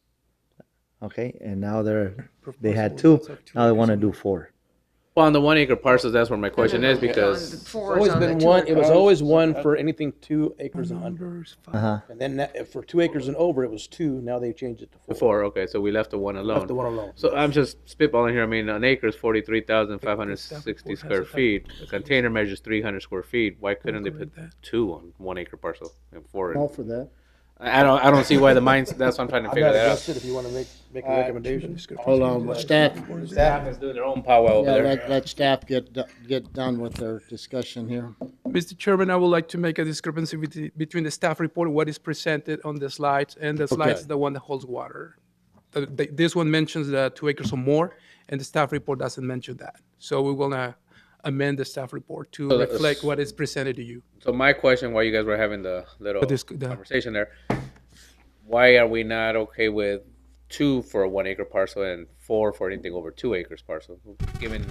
Okay, and now they had 2. Now they want to do 4. Well, on the 1 acre parcels, that's where my question is, because It's always been 1. It was always 1 for anything 2 acres and under. Uh-huh. And then for 2 acres and over, it was 2. Now they changed it to 4. 4, okay, so we left the 1 alone. Left the 1 alone. So I'm just spitballing here. I mean, an acre is 43,560 square feet. A container measures 300 square feet. Why couldn't they put 2 on 1 acre parcel and 4? All for that. I don't see why the minds. That's what I'm trying to I'm figure not that against out. it if you want to make a recommendation. Hold on, staff. Staff is doing their own powwow over Yeah, there. let staff get done with their discussion here. Mr. Chairman, I would like to make a discrepancy between the staff report, what is presented on the slides, and the slides, Okay. the one that holds water. This one mentions the 2 acres or more, and the staff report doesn't mention that. So we will amend the staff report to So reflect what is presented to you. So my question, while you guys were having the little But this- conversation there, why are we not okay with 2 for a 1 acre parcel and 4 for anything over 2 acres parcel? Given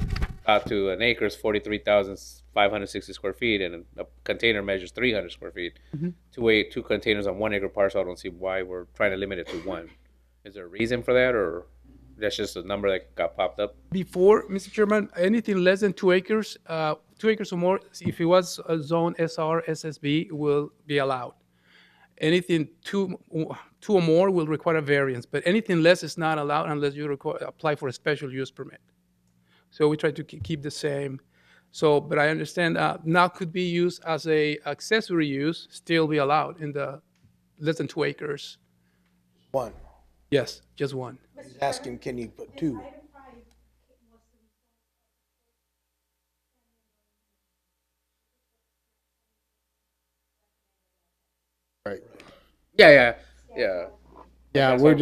out to an acre is 43,560 square feet and a container measures 300 square feet. Mhm. Two containers on 1 acre parcel, I don't see why we're trying to limit it to 1. Is there a reason for that, or that's just a number that got popped up? Before, Mr. Chairman, anything less than 2 acres, 2 acres or more, if it was a zone SR, SSB, will be allowed. Anything two or more will require a variance, but anything less is not allowed unless you apply for a special use permit. So we try to keep the same. So, but I understand now could be used as a accessory use, still be allowed in the less than 2 acres. 1. Yes, just 1. He's asking, can you put 2? Right. Yeah. Yeah, we're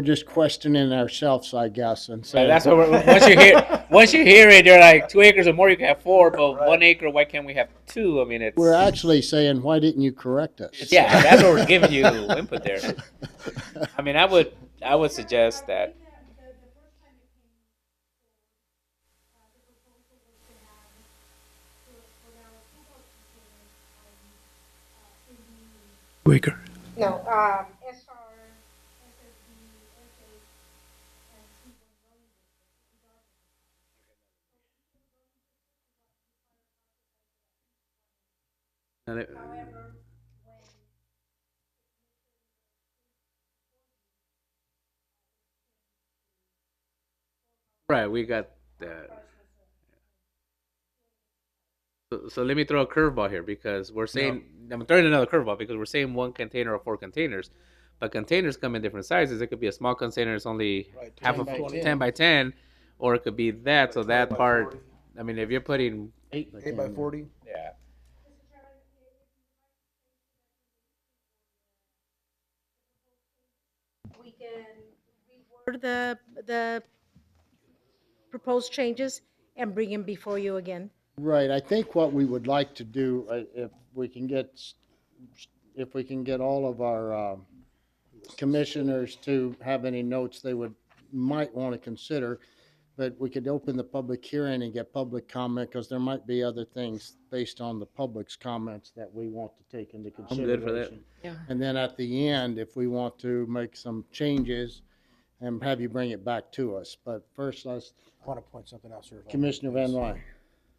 just questioning ourselves, I guess, and Yeah, saying. that's what once you hear it, you're like 2 acres or more, you can have 4, but 1 acre, why can't we have 2? I mean, it's. We're actually saying, why didn't you correct us? Yeah, that's what we're giving you input there. I mean, I would suggest that. Acre. No, Right, we got that. So let me throw a curveball here because we're saying I'm throwing another curveball because we're saying 1 container or 4 containers, but containers come in different sizes. It could be a small container, it's only half of 10 by 10, or it could be that. So that part, I mean, if you're putting 8 by 40. Yeah. We can reword the proposed changes and bring them before you again. Right, I think what we would like to do, if we can get all of our commissioners to have any notes they might want to consider, but we could open the public hearing and get public comment, because there might be other things based on the public's comments that we want to take into I'm consideration. good for that. Yeah. And then at the end, if we want to make some changes, and have you bring it back to us. But first, I want to point something out, sir. if I may, Commissioner Van please. Ryn.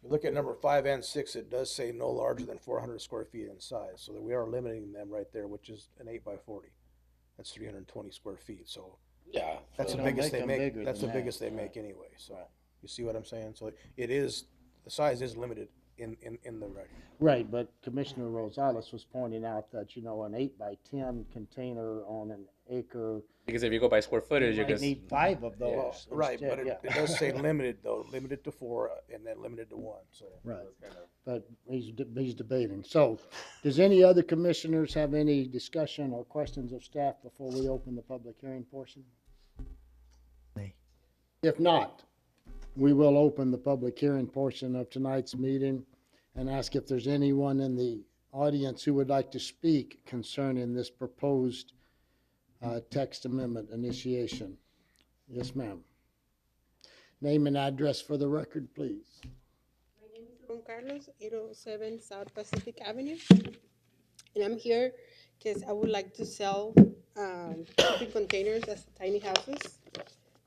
You look at number 5 and 6, it does say no larger than 400 square feet in size, so that we are limiting them right there, which is an 8 by 40. That's 320 square feet, so. Yeah. That's So the don't biggest make they them make, bigger that's the than that. biggest they make anyway, so. You see what I'm saying? So it is, the size is limited in the writing. Right, but Commissioner Rosales was pointing out that, an 8 by 10 container on an acre. Because if you go by square footage, You you're might just need 5 of those. Well, right, instead, but it yeah. does say limited though, limited to 4 and then limited to 1, so. Right, but he's debating. So, does any other commissioners have any discussion or questions of staff before we open the public hearing portion? Nay. If not, we will open the public hearing portion of tonight's meeting and ask if there's anyone in the audience who would like to speak concerning this proposed text amendment initiation. Yes, ma'am. Name and address for the record, please. My name is Juan Carlos, 807 South Pacific Avenue. And I'm here because I would like to sell shipping containers as tiny houses.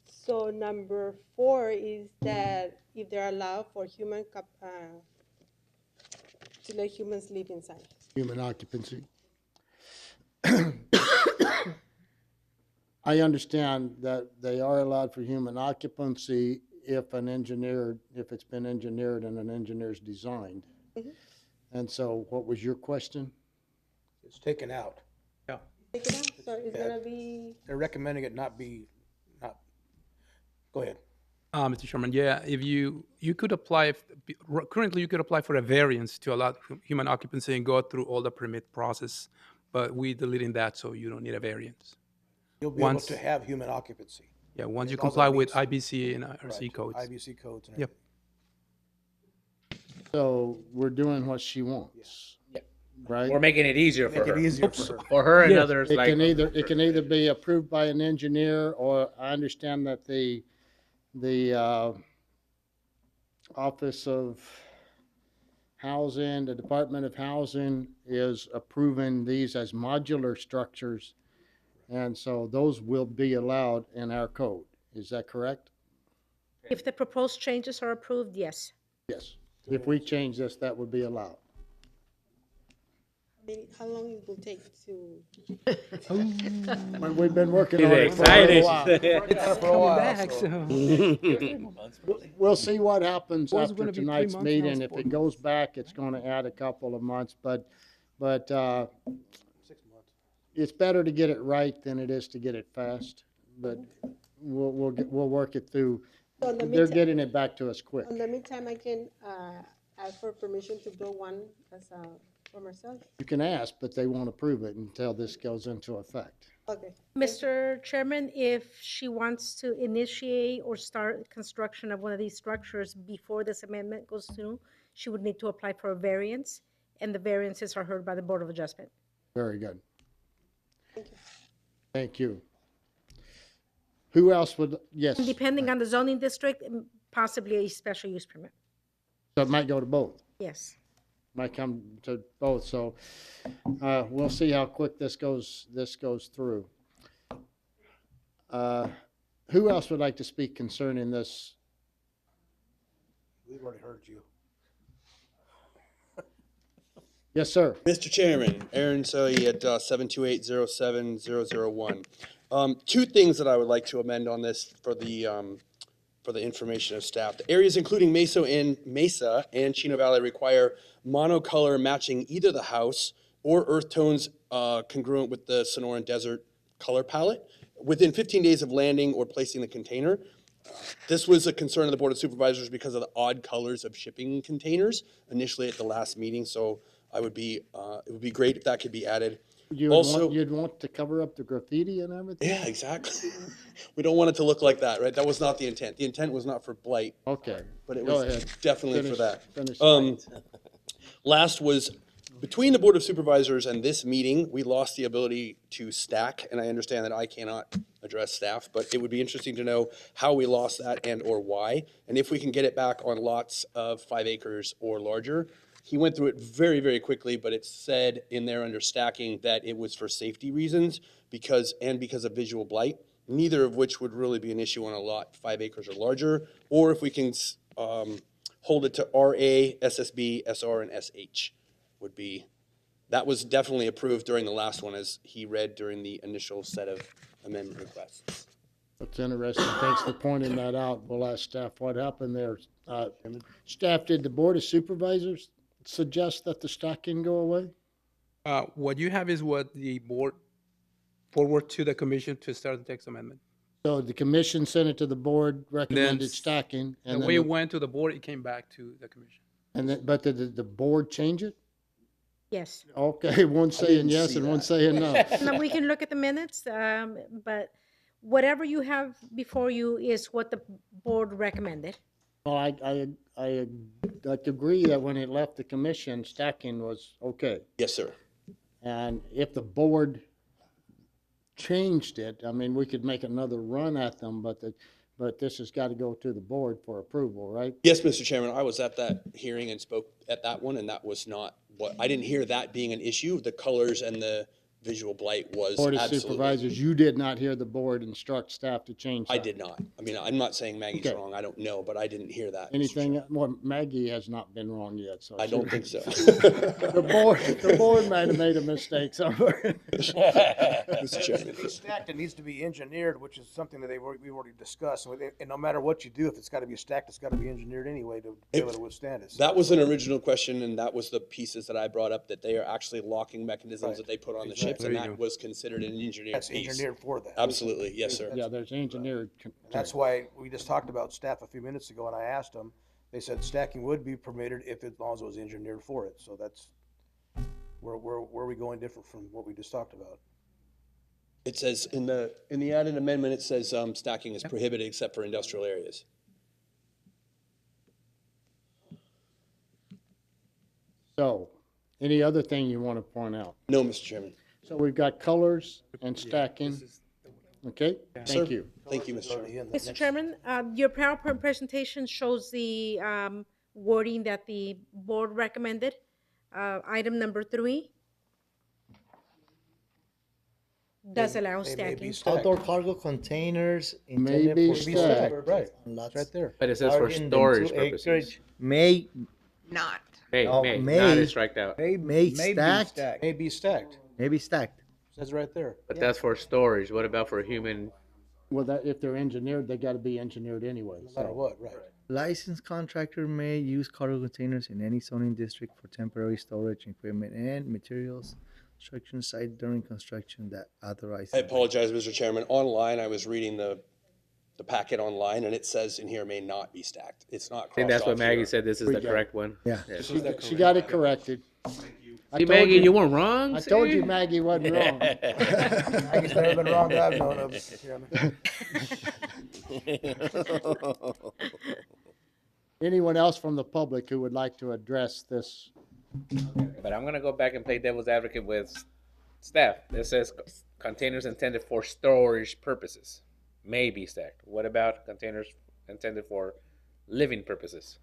So number 4 is that if they're allowed for to let humans live inside. Human occupancy. I understand that they are allowed for human occupancy if it's been engineered and an engineer's designed. Mhm. And so what was your question? It's taken out. Take it out, so it's Yeah. gonna be, They're recommending it not, go ahead. Mr. Chairman, yeah, if you could apply, currently you could apply for a variance to allow human occupancy and go through all the permit process, but we deleting that, so you don't need a variance. You'll be able Once- to have human occupancy. Yeah, once you As long as it comply with meets- IBC and RC Right, codes. IBC codes and Yep. So we're doing what she wants. right? We're making it easier for Make it her. easier for her. For her and Yes, others, it like, it can either be approved by an engineer, or I understand that the Office of Housing, the Department of Housing is approving these as modular structures. And so those will be allowed in our code. Is that correct? If the proposed changes are approved, yes. Yes. If we change this, that would be allowed. How long it will take to? Well, we've been working on it He's for a little excited. while. Back, so. We'll see what happens Was it after gonna be 3 tonight's months? Now it's meeting. If 4 it goes back, it's gonna add a couple of months, but 6 months. it's better to get it right than it is to get it fast. But we'll work it through. So in the They're meantime- getting it back to us quick. In the meantime, I can ask for permission to build one as for myself. You can ask, but they won't approve it until this goes into effect. Okay. Mr. Chairman, if she wants to initiate or start construction of one of these structures before this amendment goes through, she would need to apply for a variance, and the variances are heard by the Board of Adjustment. Very good. Thank you. Who else would, yes, And so depending on the zoning district, possibly a special use permit. it might go to both. Yes. Might come to both, so we'll see how quick this goes through. Who else would like to speak concerning this? We've already heard you. Yes, sir. Mr. Chairman, Aaron Sully at 728-07-001. Two things that I would like to amend on this for the information of staff. The areas including Mesa and Chino Valley require monocolor matching either the house or earth tones congruent with the Sonoran Desert color palette within 15 days of landing or placing the container. This was a concern of the Board of Supervisors because of the odd colors of shipping containers initially at the last meeting, so it would be great if that could be added. You'd want to cover up the graffiti and everything? Yeah, exactly. We don't want it to look like that, right? That was not the intent. The intent was not for blight. Okay. But it Go was ahead. definitely for Finish- that. finish. Last was, between the Board of Supervisors and this meeting, we lost the ability to stack, and I understand that I cannot address staff, but it would be interesting to know how we lost that and/or why, and if we can get it back on lots of 5 acres or larger. He went through it very, very quickly, but it said in there under stacking that it was for safety reasons because of visual blight, neither of which would really be an issue on a lot 5 acres or larger, or if we can hold it to RA, SSB, SR, and SH would be, that was definitely approved during the last one as he read during the initial set of amendment requests. That's interesting. Thanks for pointing that out. We'll ask staff what happened there. Staff, did the Board of Supervisors suggest that the stacking go away? What you have is what the board forward to the commission to start the text amendment. So the commission sent it to the board, recommended stacking, The and way it then, went to the board, it came back to the commission. but did the board change it? Yes. Okay, one saying yes and one saying no. Now, we can look at the minutes, but whatever you have before you is what the board recommended. Well, I agree that when it left the commission, stacking was okay. Yes, sir. And if the board changed it, I mean, we could make another run at them, but this has got to go to the board for approval, right? Yes, Mr. Chairman, I was at that hearing and spoke at that one, and that was not I didn't hear that being an issue. The colors and the visual blight was Board of absolutely. Supervisors, you did not hear the board instruct staff to change that. I did not. I mean, I'm not saying Maggie's Okay. wrong. I don't know, but I didn't hear that. Mr. Anything, well, Maggie has not been wrong yet, so. I she- don't think so. The board might have made a mistake somewhere. Mr. Chairman. If it's stacked, it needs to be engineered, which is something that we've already discussed. And no matter what you do, if it's got to be stacked, it's got to be engineered anyway to be able to withstand it. That was an original question, and that was the pieces that I brought up, that they are actually locking mechanisms that they put on the ships, and that was considered an engineered That's piece. engineered for that. Absolutely, yes, sir. Yeah, there's engineered. That's why we just talked about staff a few minutes ago, and I asked them, they said stacking would be permitted if as long as it was engineered for it. So that's where are we going different from what we just talked about? It says in the added amendment, it says stacking is prohibited except for industrial areas. So, Any other thing you want to point out? No, Mr. Chairman. So we've got colors and stacking. Okay, Sir? thank you. Thank you, Mr. Chairman. Mr. Chairman, your PowerPoint presentation shows the wording that the board recommended. Item number 3 does allow stacking. Outdoor cargo containers May intended be for stacked. Right, lots it's right there. But it says for larger than storage 2 purposes. acreage May Not. May, Oh, may, may. not is striked out. may stacked, May be stacked, may be stacked. says right there. But that's for storage. What about for human? Well, that, if they're engineered, they gotta be engineered anyway. No matter So what, right. Licensed contractor may use cargo containers in any zoning district for temporary storage, equipment, and materials, construction site during construction that authorizes. I apologize, Mr. Chairman. Online, I was reading the packet online, and it says in here may not be stacked. It's not I think crossed that's what off Maggie here. said. This is We the got it. correct one. Yeah. she got it corrected. I See, told Maggie, you weren't wrong. I told see? you Maggie wasn't wrong. Maggie's never been wrong that I've known of, Mr. Chairman. Anyone else from the public who would like to address this? But I'm gonna go back and play devil's advocate with staff. It says containers intended for storage purposes may be stacked. What about containers intended for living purposes?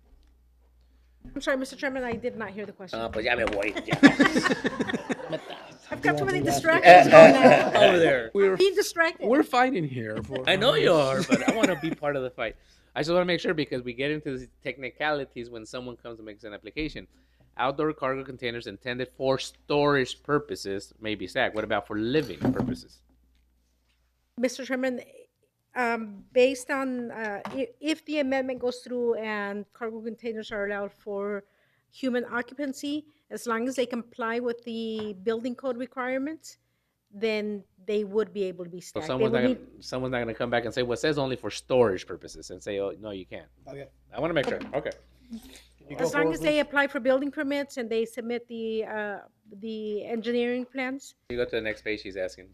I'm sorry, Mr. Chairman, I did not hear the question. Pues ya me voy. Ya. I've got too many distractions going on. Over there. Being distracted. We're fighting here. I know you are, but I want to be part of the fight. I just want to make sure because we get into the technicalities when someone comes and makes an application. Outdoor cargo containers intended for storage purposes may be stacked. What about for living purposes? Mr. Chairman, based on, if the amendment goes through and cargo containers are allowed for human occupancy, as long as they comply with the building code requirements, then they would be able to be So stacked. They someone's would not, need- gonna, someone's not gonna come back and say, well, it says only for storage purposes, and say, oh, no, you can't. Okay. I want to make sure. Okay. You go As long forward, as they please. apply for building permits and they submit the engineering plans, You go to the next page. He's asking.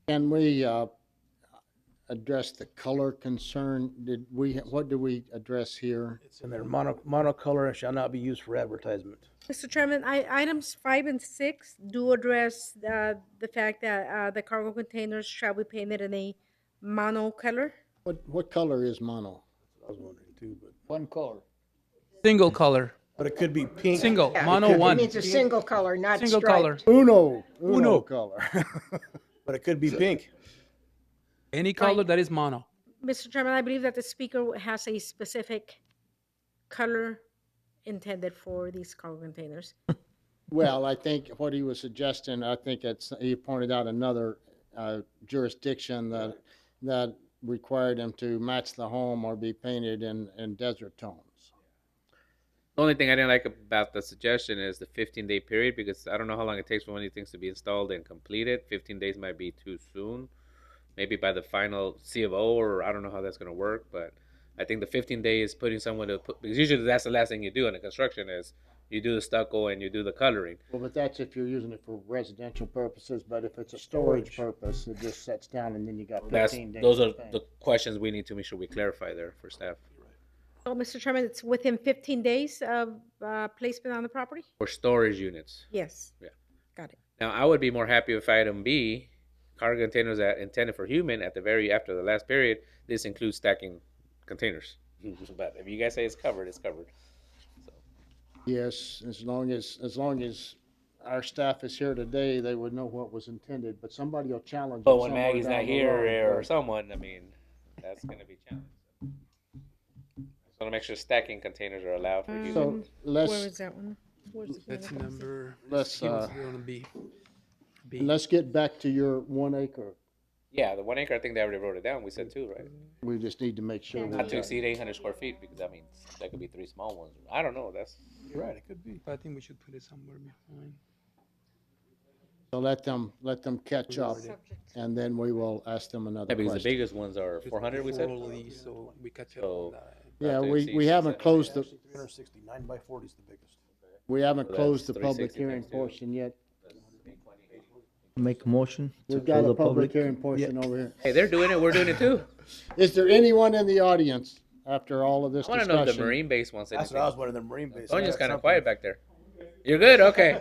Can we address the color concern? What did we address here? It's in there, monocolor and shall not be used for advertisement. Mr. Chairman, items 5 and 6 do address the fact that the cargo containers shall be painted in a monocolor. What color is mono? I was wondering too, but. One color. Single color. But it could be pink. Single. Yeah, Mono it one. means a single color, not Single striped. color. Uno color. But it could be pink. Any color that is mono. Mr. Chairman, I believe that the speaker has a specific color intended for these cargo containers. Well, I think what he was suggesting, I think he pointed out another jurisdiction that required him to match the home or be painted in desert tones. The only thing I didn't like about the suggestion is the 15-day period because I don't know how long it takes for one of these things to be installed and completed. 15 days might be too soon. Maybe by the final C of O, or I don't know how that's going to work, but I think the 15 days is putting someone to put, because usually that's the last thing you do in a construction is you do the stucco and you do the coloring. Well, but that's if you're using it for residential purposes, but if it's a storage purpose, it just sets down and then you got 15 days. Those to are paint. the questions we need to make sure we clarify there for staff. So, Mr. Chairman, it's within 15 days of placement on the property? For storage units. Yes. Yeah. Got it. Now, I would be more happy if item B, cargo containers that intended for human at the very after the last period, this includes stacking containers. But if you guys say it's covered, it's covered. Yes, as long as our staff is here today, they would know what was intended, but somebody will challenge. But it when somewhere Maggie's down not the here road, or but- someone, I mean, that's going to be challenging. So to make sure stacking containers are allowed for human. So let's. Where is that one? Where's the That's one? number. Let's, he wants to go on B. B. Let's get back to your 1 acre. Yeah, the 1 acre, I think they already wrote it down. We said 2, right? We just need to make sure. we Not to got- exceed 800 square feet because that means there could be 3 small ones. I don't know. That's You're right, it could be. But I think we should put it somewhere behind. So let them catch up, and then we will ask them another yeah, because the question. biggest ones are 400. We said. Before all these, so we catch up So on that. Yeah, not to we exceed haven't 600. closed the, 360, 9 by 40 is the biggest. we haven't So closed the that's public 360 hearing times two. portion yet. Make a motion to We've got close a the public public. hearing portion over here. Hey, they're doing it. We're doing it too. Is there anyone in the audience after all of this I want to discussion. know if the Marine base wants anything. That's what I was wondering, the Marine base. Sonya's Yeah, kind of something. quiet back there. You're good? Okay.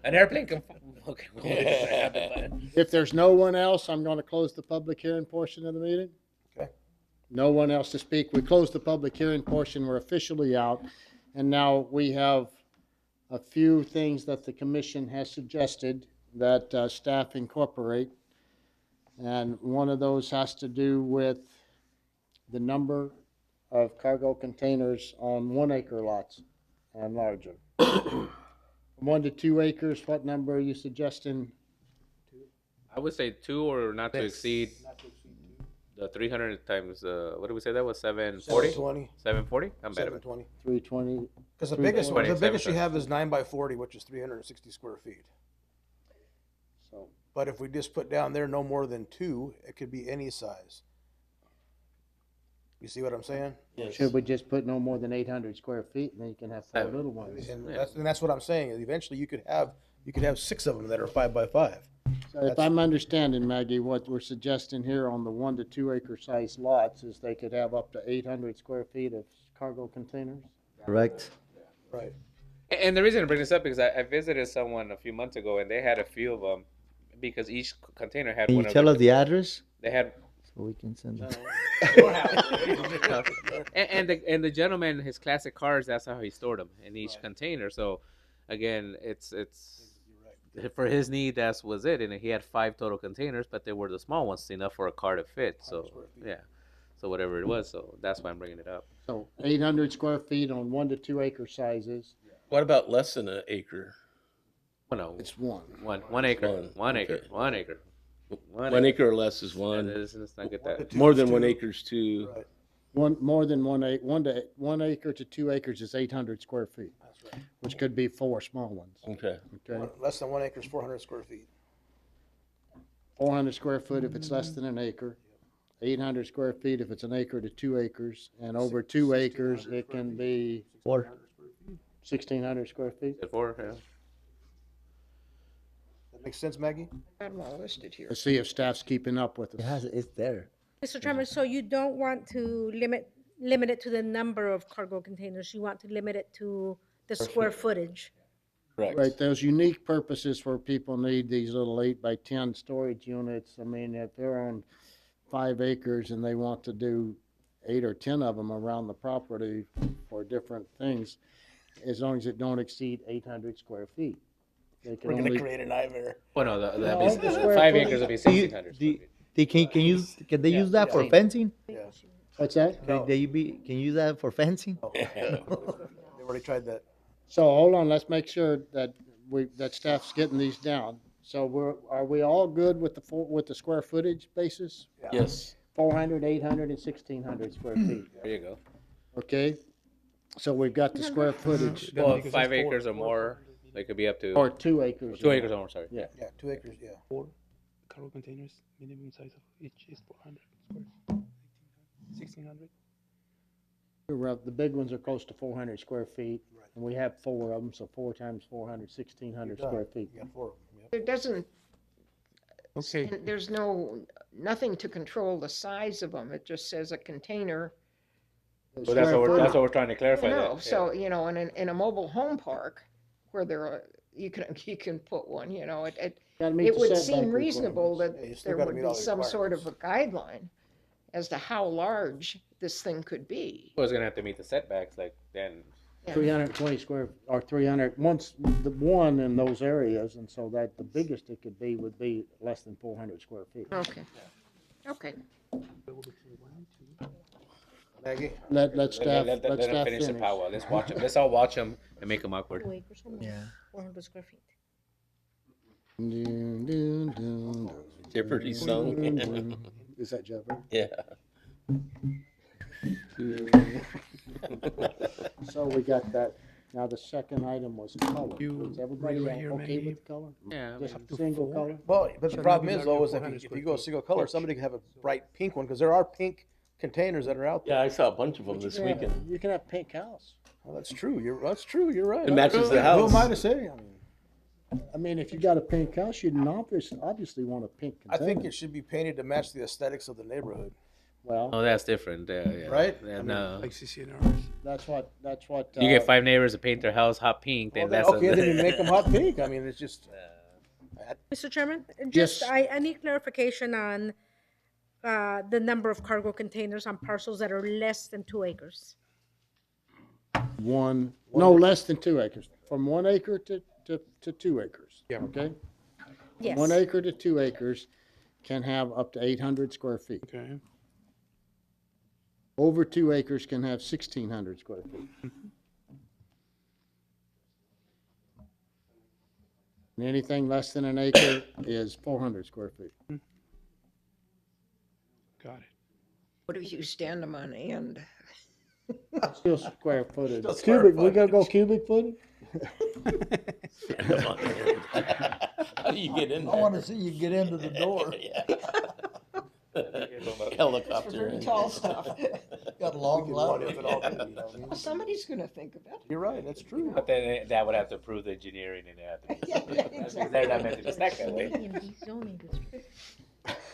An airplane can... Okay. If there's no one else, I'm going to close the public hearing portion of the meeting. Okay. No one else to speak. We closed the public hearing portion. We're officially out. And now we have a few things that the commission has suggested that staff incorporate. And one of those has to do with the number of cargo containers on 1 acre lots and larger. From 1 to 2 acres, what number are you suggesting? I would say 2 or not to exceed the 300 times, what did we say that was, 740? 720. 740? I'm bad at it. 720. 320. Because the 320, biggest you 720. have is 9 by 40, which is 360 square feet. So, But if we just put down there no more than 2, it could be any size. You see what I'm saying? should we just put no more than 800 square feet, and then you can have 4 little ones? And that's what I'm saying. Eventually, you could have 6 of them that are 5 by 5. So if I'm understanding, Maggie, what we're suggesting here on the 1 to 2 acre size lots is they could have up to 800 square feet of cargo containers? Correct. Right. And the reason I bring this up is I visited someone a few months ago and they had a few of them because each container had Can one you of tell the- us the address? They had So we can send them. and the gentleman, his classic cars, that's how he stored them in each container. So again, it's for his need, that was it. And he had 5 total containers, but they were the small ones, enough for a car to fit. So yeah, so whatever it was. So that's why I'm bringing it up. So 800 square feet on 1 to 2 acre sizes. What about less than an acre? Well, no, It's 1. one acre, One. one acre, Okay. one acre. 1 acre or less is one. Let's not get that. More than 1 acre is 2. Right. More than 1 acre, 1 acre to 2 acres is 800 square feet, That's right. which could be 4 small ones. Okay. Okay, Less than 1 acre is 400 square feet. 400 square foot if it's less than an acre, 800 square feet if it's an acre to 2 acres, and over 2 acres it can be 1,600 square feet. Four, yeah. That makes sense, Maggie? I have them all listed here. Let's see if staff's keeping up with It us. has, it's there. Mr. Chairman, so you don't want to limit it to the number of cargo containers, you want to limit it to the square footage? Correct. Right, those unique purposes where people need these little 8 by 10 storage units. I mean, if they're on 5 acres and they want to do 8 or 10 of them around the property for different things, as long as it don't exceed 800 square feet. They can We're going to only- create a nightmare. Well, no, No, that'd the be square 5 footage- acres would be Do you- 1,600. Can they use that for fencing? Yeah. What's that? Can you use that for fencing? They've already tried that. So hold on, let's make sure that that staff's getting these down. So are we all good with the square footage basis? Yes. 400, 800, and 1,600 square feet, There you go. okay? So we've got the square footage, Well, 5 acres or more, they could be up to or 2 acres. 2 acres or more. Sorry. Yeah. Yeah, 2 acres, yeah. 4 cargo containers, minimum size of each is 400 square. 1,600. The big ones are close to 400 square feet, and we have 4 of them, so 4 times 400, 1,600 square feet. You got 4 of them, yeah. There doesn't, Okay. and there's nothing to control the size of them. It just says a container. So that's what we're trying to clarify. No, that. so, in a mobile home park where you can put one, Gotta meet it the would setback seem reasonable requirements. that Yeah, you still there gotta would meet be all the some sort of a guideline as to how large this thing could be. Well, it's gonna have to meet the setbacks, like then. 320 square, or 300, the one in those areas, and so that the biggest it could be would be less than 400 square feet. Okay. Okay. Maggie? Let Let staff them finish. finish the powwow. Let's watch them. Let's all watch them and make them awkward. 2 acres or more, Yeah. 400 square feet. Dun, dun, dun, dun. Jeopardy song. Dun, dun. Is that Jeopardy? Yeah. So we got that. Now the second item was color. You Is everybody read right here, okay maybe. with color? Yeah, I Just mean, single four. color? Well, but the Shall problem not is be though, larger is than if 400 you square go feet. single color, somebody can have a bright pink one, because there are pink containers that are out there. Yeah, I saw a bunch of them this Yeah, weekend. You can have pink house. Well, that's true, that's true, you're right. It matches the Who house. am I to say? I mean, if you got a pink house, you'd obviously want a pink I container. think it should be painted to match the aesthetics of the neighborhood. Well, Oh, that's different. Yeah. Right? Yeah, I mean, no. Like CCNRs. that's what. You get 5 neighbors to paint their house hot pink, Well, then then, that's okay, then you make them hot pink. I mean, it's just. Mr. Chairman, Yes. just, I need clarification on the number of cargo containers on parcels that are less than 2 acres. No less than 2 acres, from 1 acre to 2 acres. Yeah. Okay. Yes. 1 acre to 2 acres can have up to 800 square feet. Okay. Over 2 acres can have 1,600 square feet. And anything less than an acre is 400 square feet. Got it. What if you stand them on end? Still square footage. Still square Cubic, we gotta go footage. cubic footage? How do you get in I there? wanna see you get into the door. Helicopter. Very tall stuff. Got a long We could run ladder. if it all could be, you know what I mean? Somebody's gonna think of it. You're right, that's true. But then that would have to prove the engineering and it have to be. Yeah, exactly. They're not meant to be stacked that way.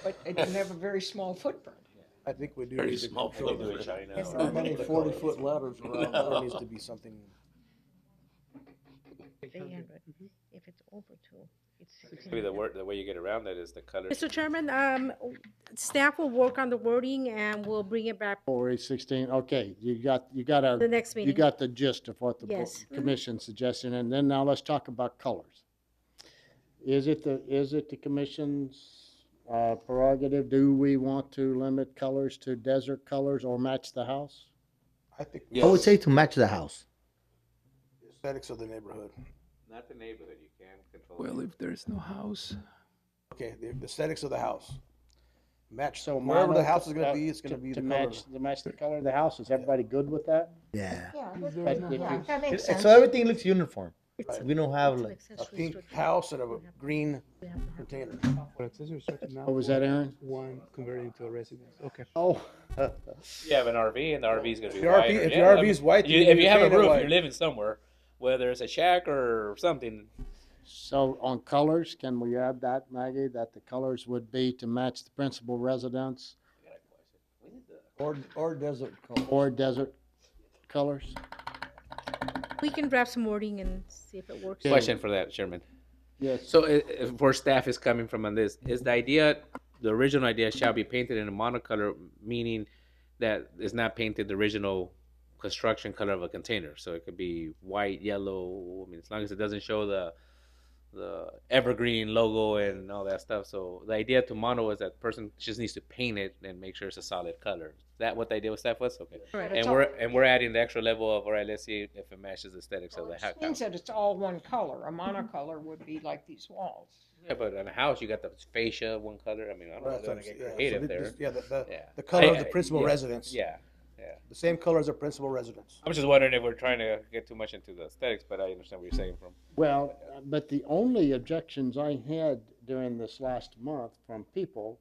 But it can have a very small footprint. I think we do Very need to small control Do it this. China. Yes, There are many 40-foot ladders around. There needs to be something. 300. If it's over 2, it's Maybe the way you get around that is the color. Mr. Chairman, staff will work on the wording and we'll bring it back 4/8/16, okay, you got our. the next You meeting. got the gist of what the Yes. Mhm. commission's suggesting, and then now let's talk about colors. Is it the commission's prerogative? Do we want to limit colors to desert colors or match the house? I think I would say to match the house. aesthetics of the neighborhood. Not the neighborhood, you can control. Well, if there's no house. Okay, the aesthetics of the house. Match, So wherever mono the house is to- gonna be, it's gonna be to the color. match the color of the house. Is everybody good with that? Yeah. Yeah, But if you- that makes sense. So everything looks uniform. It's We don't have it's an like. A accessory pink structure. house and a green We have to have- container. For accessory structure now. What was that, Aaron? One converted into a residence. Okay. Oh, You have an RV and the RV is gonna be If your RV white. if your RV is white, if you have a paint it roof, white. you're living somewhere, whether it's a shack or something. so on colors, can we add that, Maggie, that the colors would be to match the principal residence Or desert color. or desert colors? We can draft some wording and see if it works. Question for that, Chairman. Yes. So where staff is coming from on this, is the idea, the original idea shall be painted in a monocolor, meaning that it's not painted the original construction color of a container. So it could be white, yellow, I mean, as long as it doesn't show the evergreen logo and all that stuff. So the idea to mono is that person just needs to paint it and make sure it's a solid color. Is that what the idea with staff was? Okay. Right, And it's we're adding the extra level of, all right, let's see if it matches the aesthetics of the It house. means that it's all one color. A monocolor would be like these walls. Yeah, but in a house, you got the fascia, one color. I mean, I don't know, Right, it's gonna so get yeah, so creative thi- there. this- Yeah, the Yeah. color of I- the principal yeah, residence. Yeah, The same color as the principal residence. I'm just wondering if we're trying to get too much into the aesthetics, but I understand what you're saying from. Well, but the only objections I had during this last month from people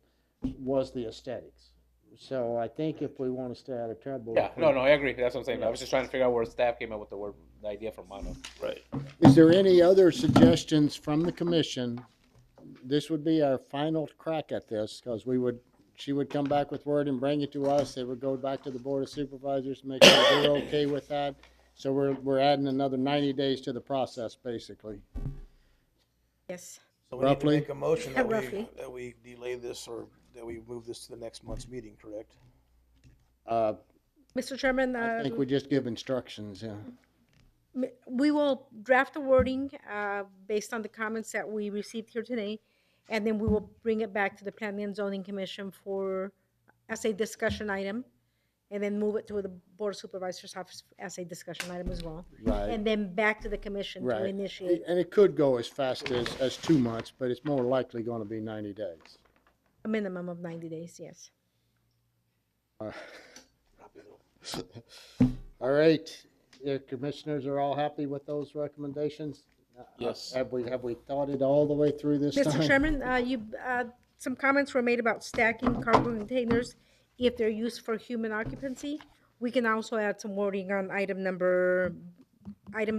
was the aesthetics. So I think if we want to stay out of trouble. Yeah, no, I agree. That's what I'm saying. I was just trying to figure out where staff came up with the idea for mono. Right. Is there any other suggestions from the commission? This would be our final crack at this, because she would come back with word and bring it to us. It would go back to the Board of Supervisors to make sure they're okay with that. So we're adding another 90 days to the process, basically. Yes. So we need to Roughly? make a motion Yeah, that roughly. we delay this or that we move this to the next month's meeting, correct? Mr. Chairman, I think we just give instructions, yeah. we will draft the wording based on the comments that we received here today, and then we will bring it back to the Planning and Zoning Commission as a discussion item, and then move it to the Board of Supervisors office as a discussion item as well. Right. And then back to the commission to Right. initiate And it could go as fast as 2 months, but it's more likely going to be 90 days. a minimum of 90 days, yes. All right, your commissioners are all happy with those recommendations? Yes. Have we thought it all the way through this time? Mr. Chairman, some comments were made about stacking cargo containers if they're used for human occupancy. We can also add some wording on item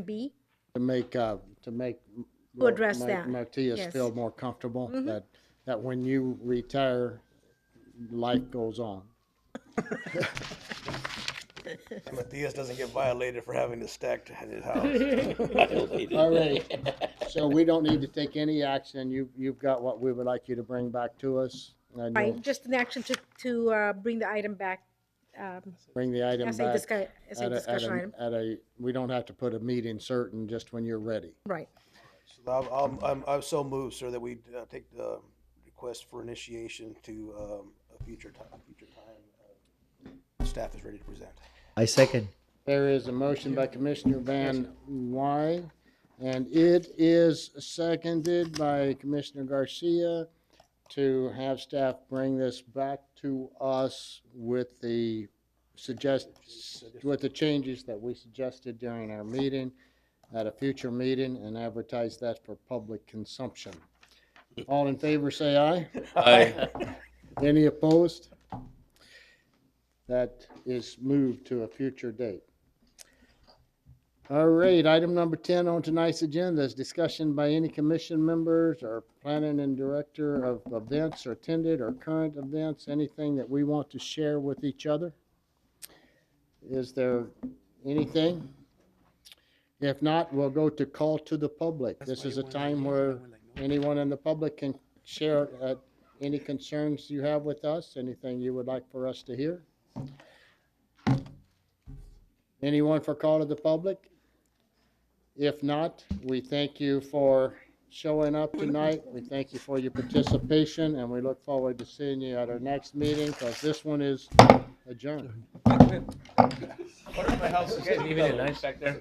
B. To make. To address make that, Matias yes. feel more comfortable Mhm. that when you retire, life goes on. Matthias doesn't get violated for having this stacked at his house. All right, so we don't need to take any action. You've got what we would like you to bring back to us. And Right, you'll just an action to bring the item back. bring the item As a back. as a at discussion item. We don't have to put a meeting certain, just when you're ready. Right. So I'm so moved, sir, that we take the request for initiation to a future time. Staff is ready to present. I second. There is a motion by Commissioner Van Wy, and it is seconded by Commissioner Garcia to have staff bring this back to us with the changes that we suggested during our meeting at a future meeting, and advertise that for public consumption. All in favor, say aye. Aye. Any opposed? That is moved to a future date. All right, item number 10 on tonight's agenda is discussion by any commission members or planning and director of events or attended or current events, anything that we want to share with each other. Is there anything? If not, we'll go to call to the public. This is a time where anyone in the public can share any concerns you have with us, anything you would like for us to hear. Anyone for call to the public? If not, we thank you for showing up tonight. We thank you for your participation, and we look forward to seeing you at our next meeting, because this one is adjourned. My house is leaving it nice back there.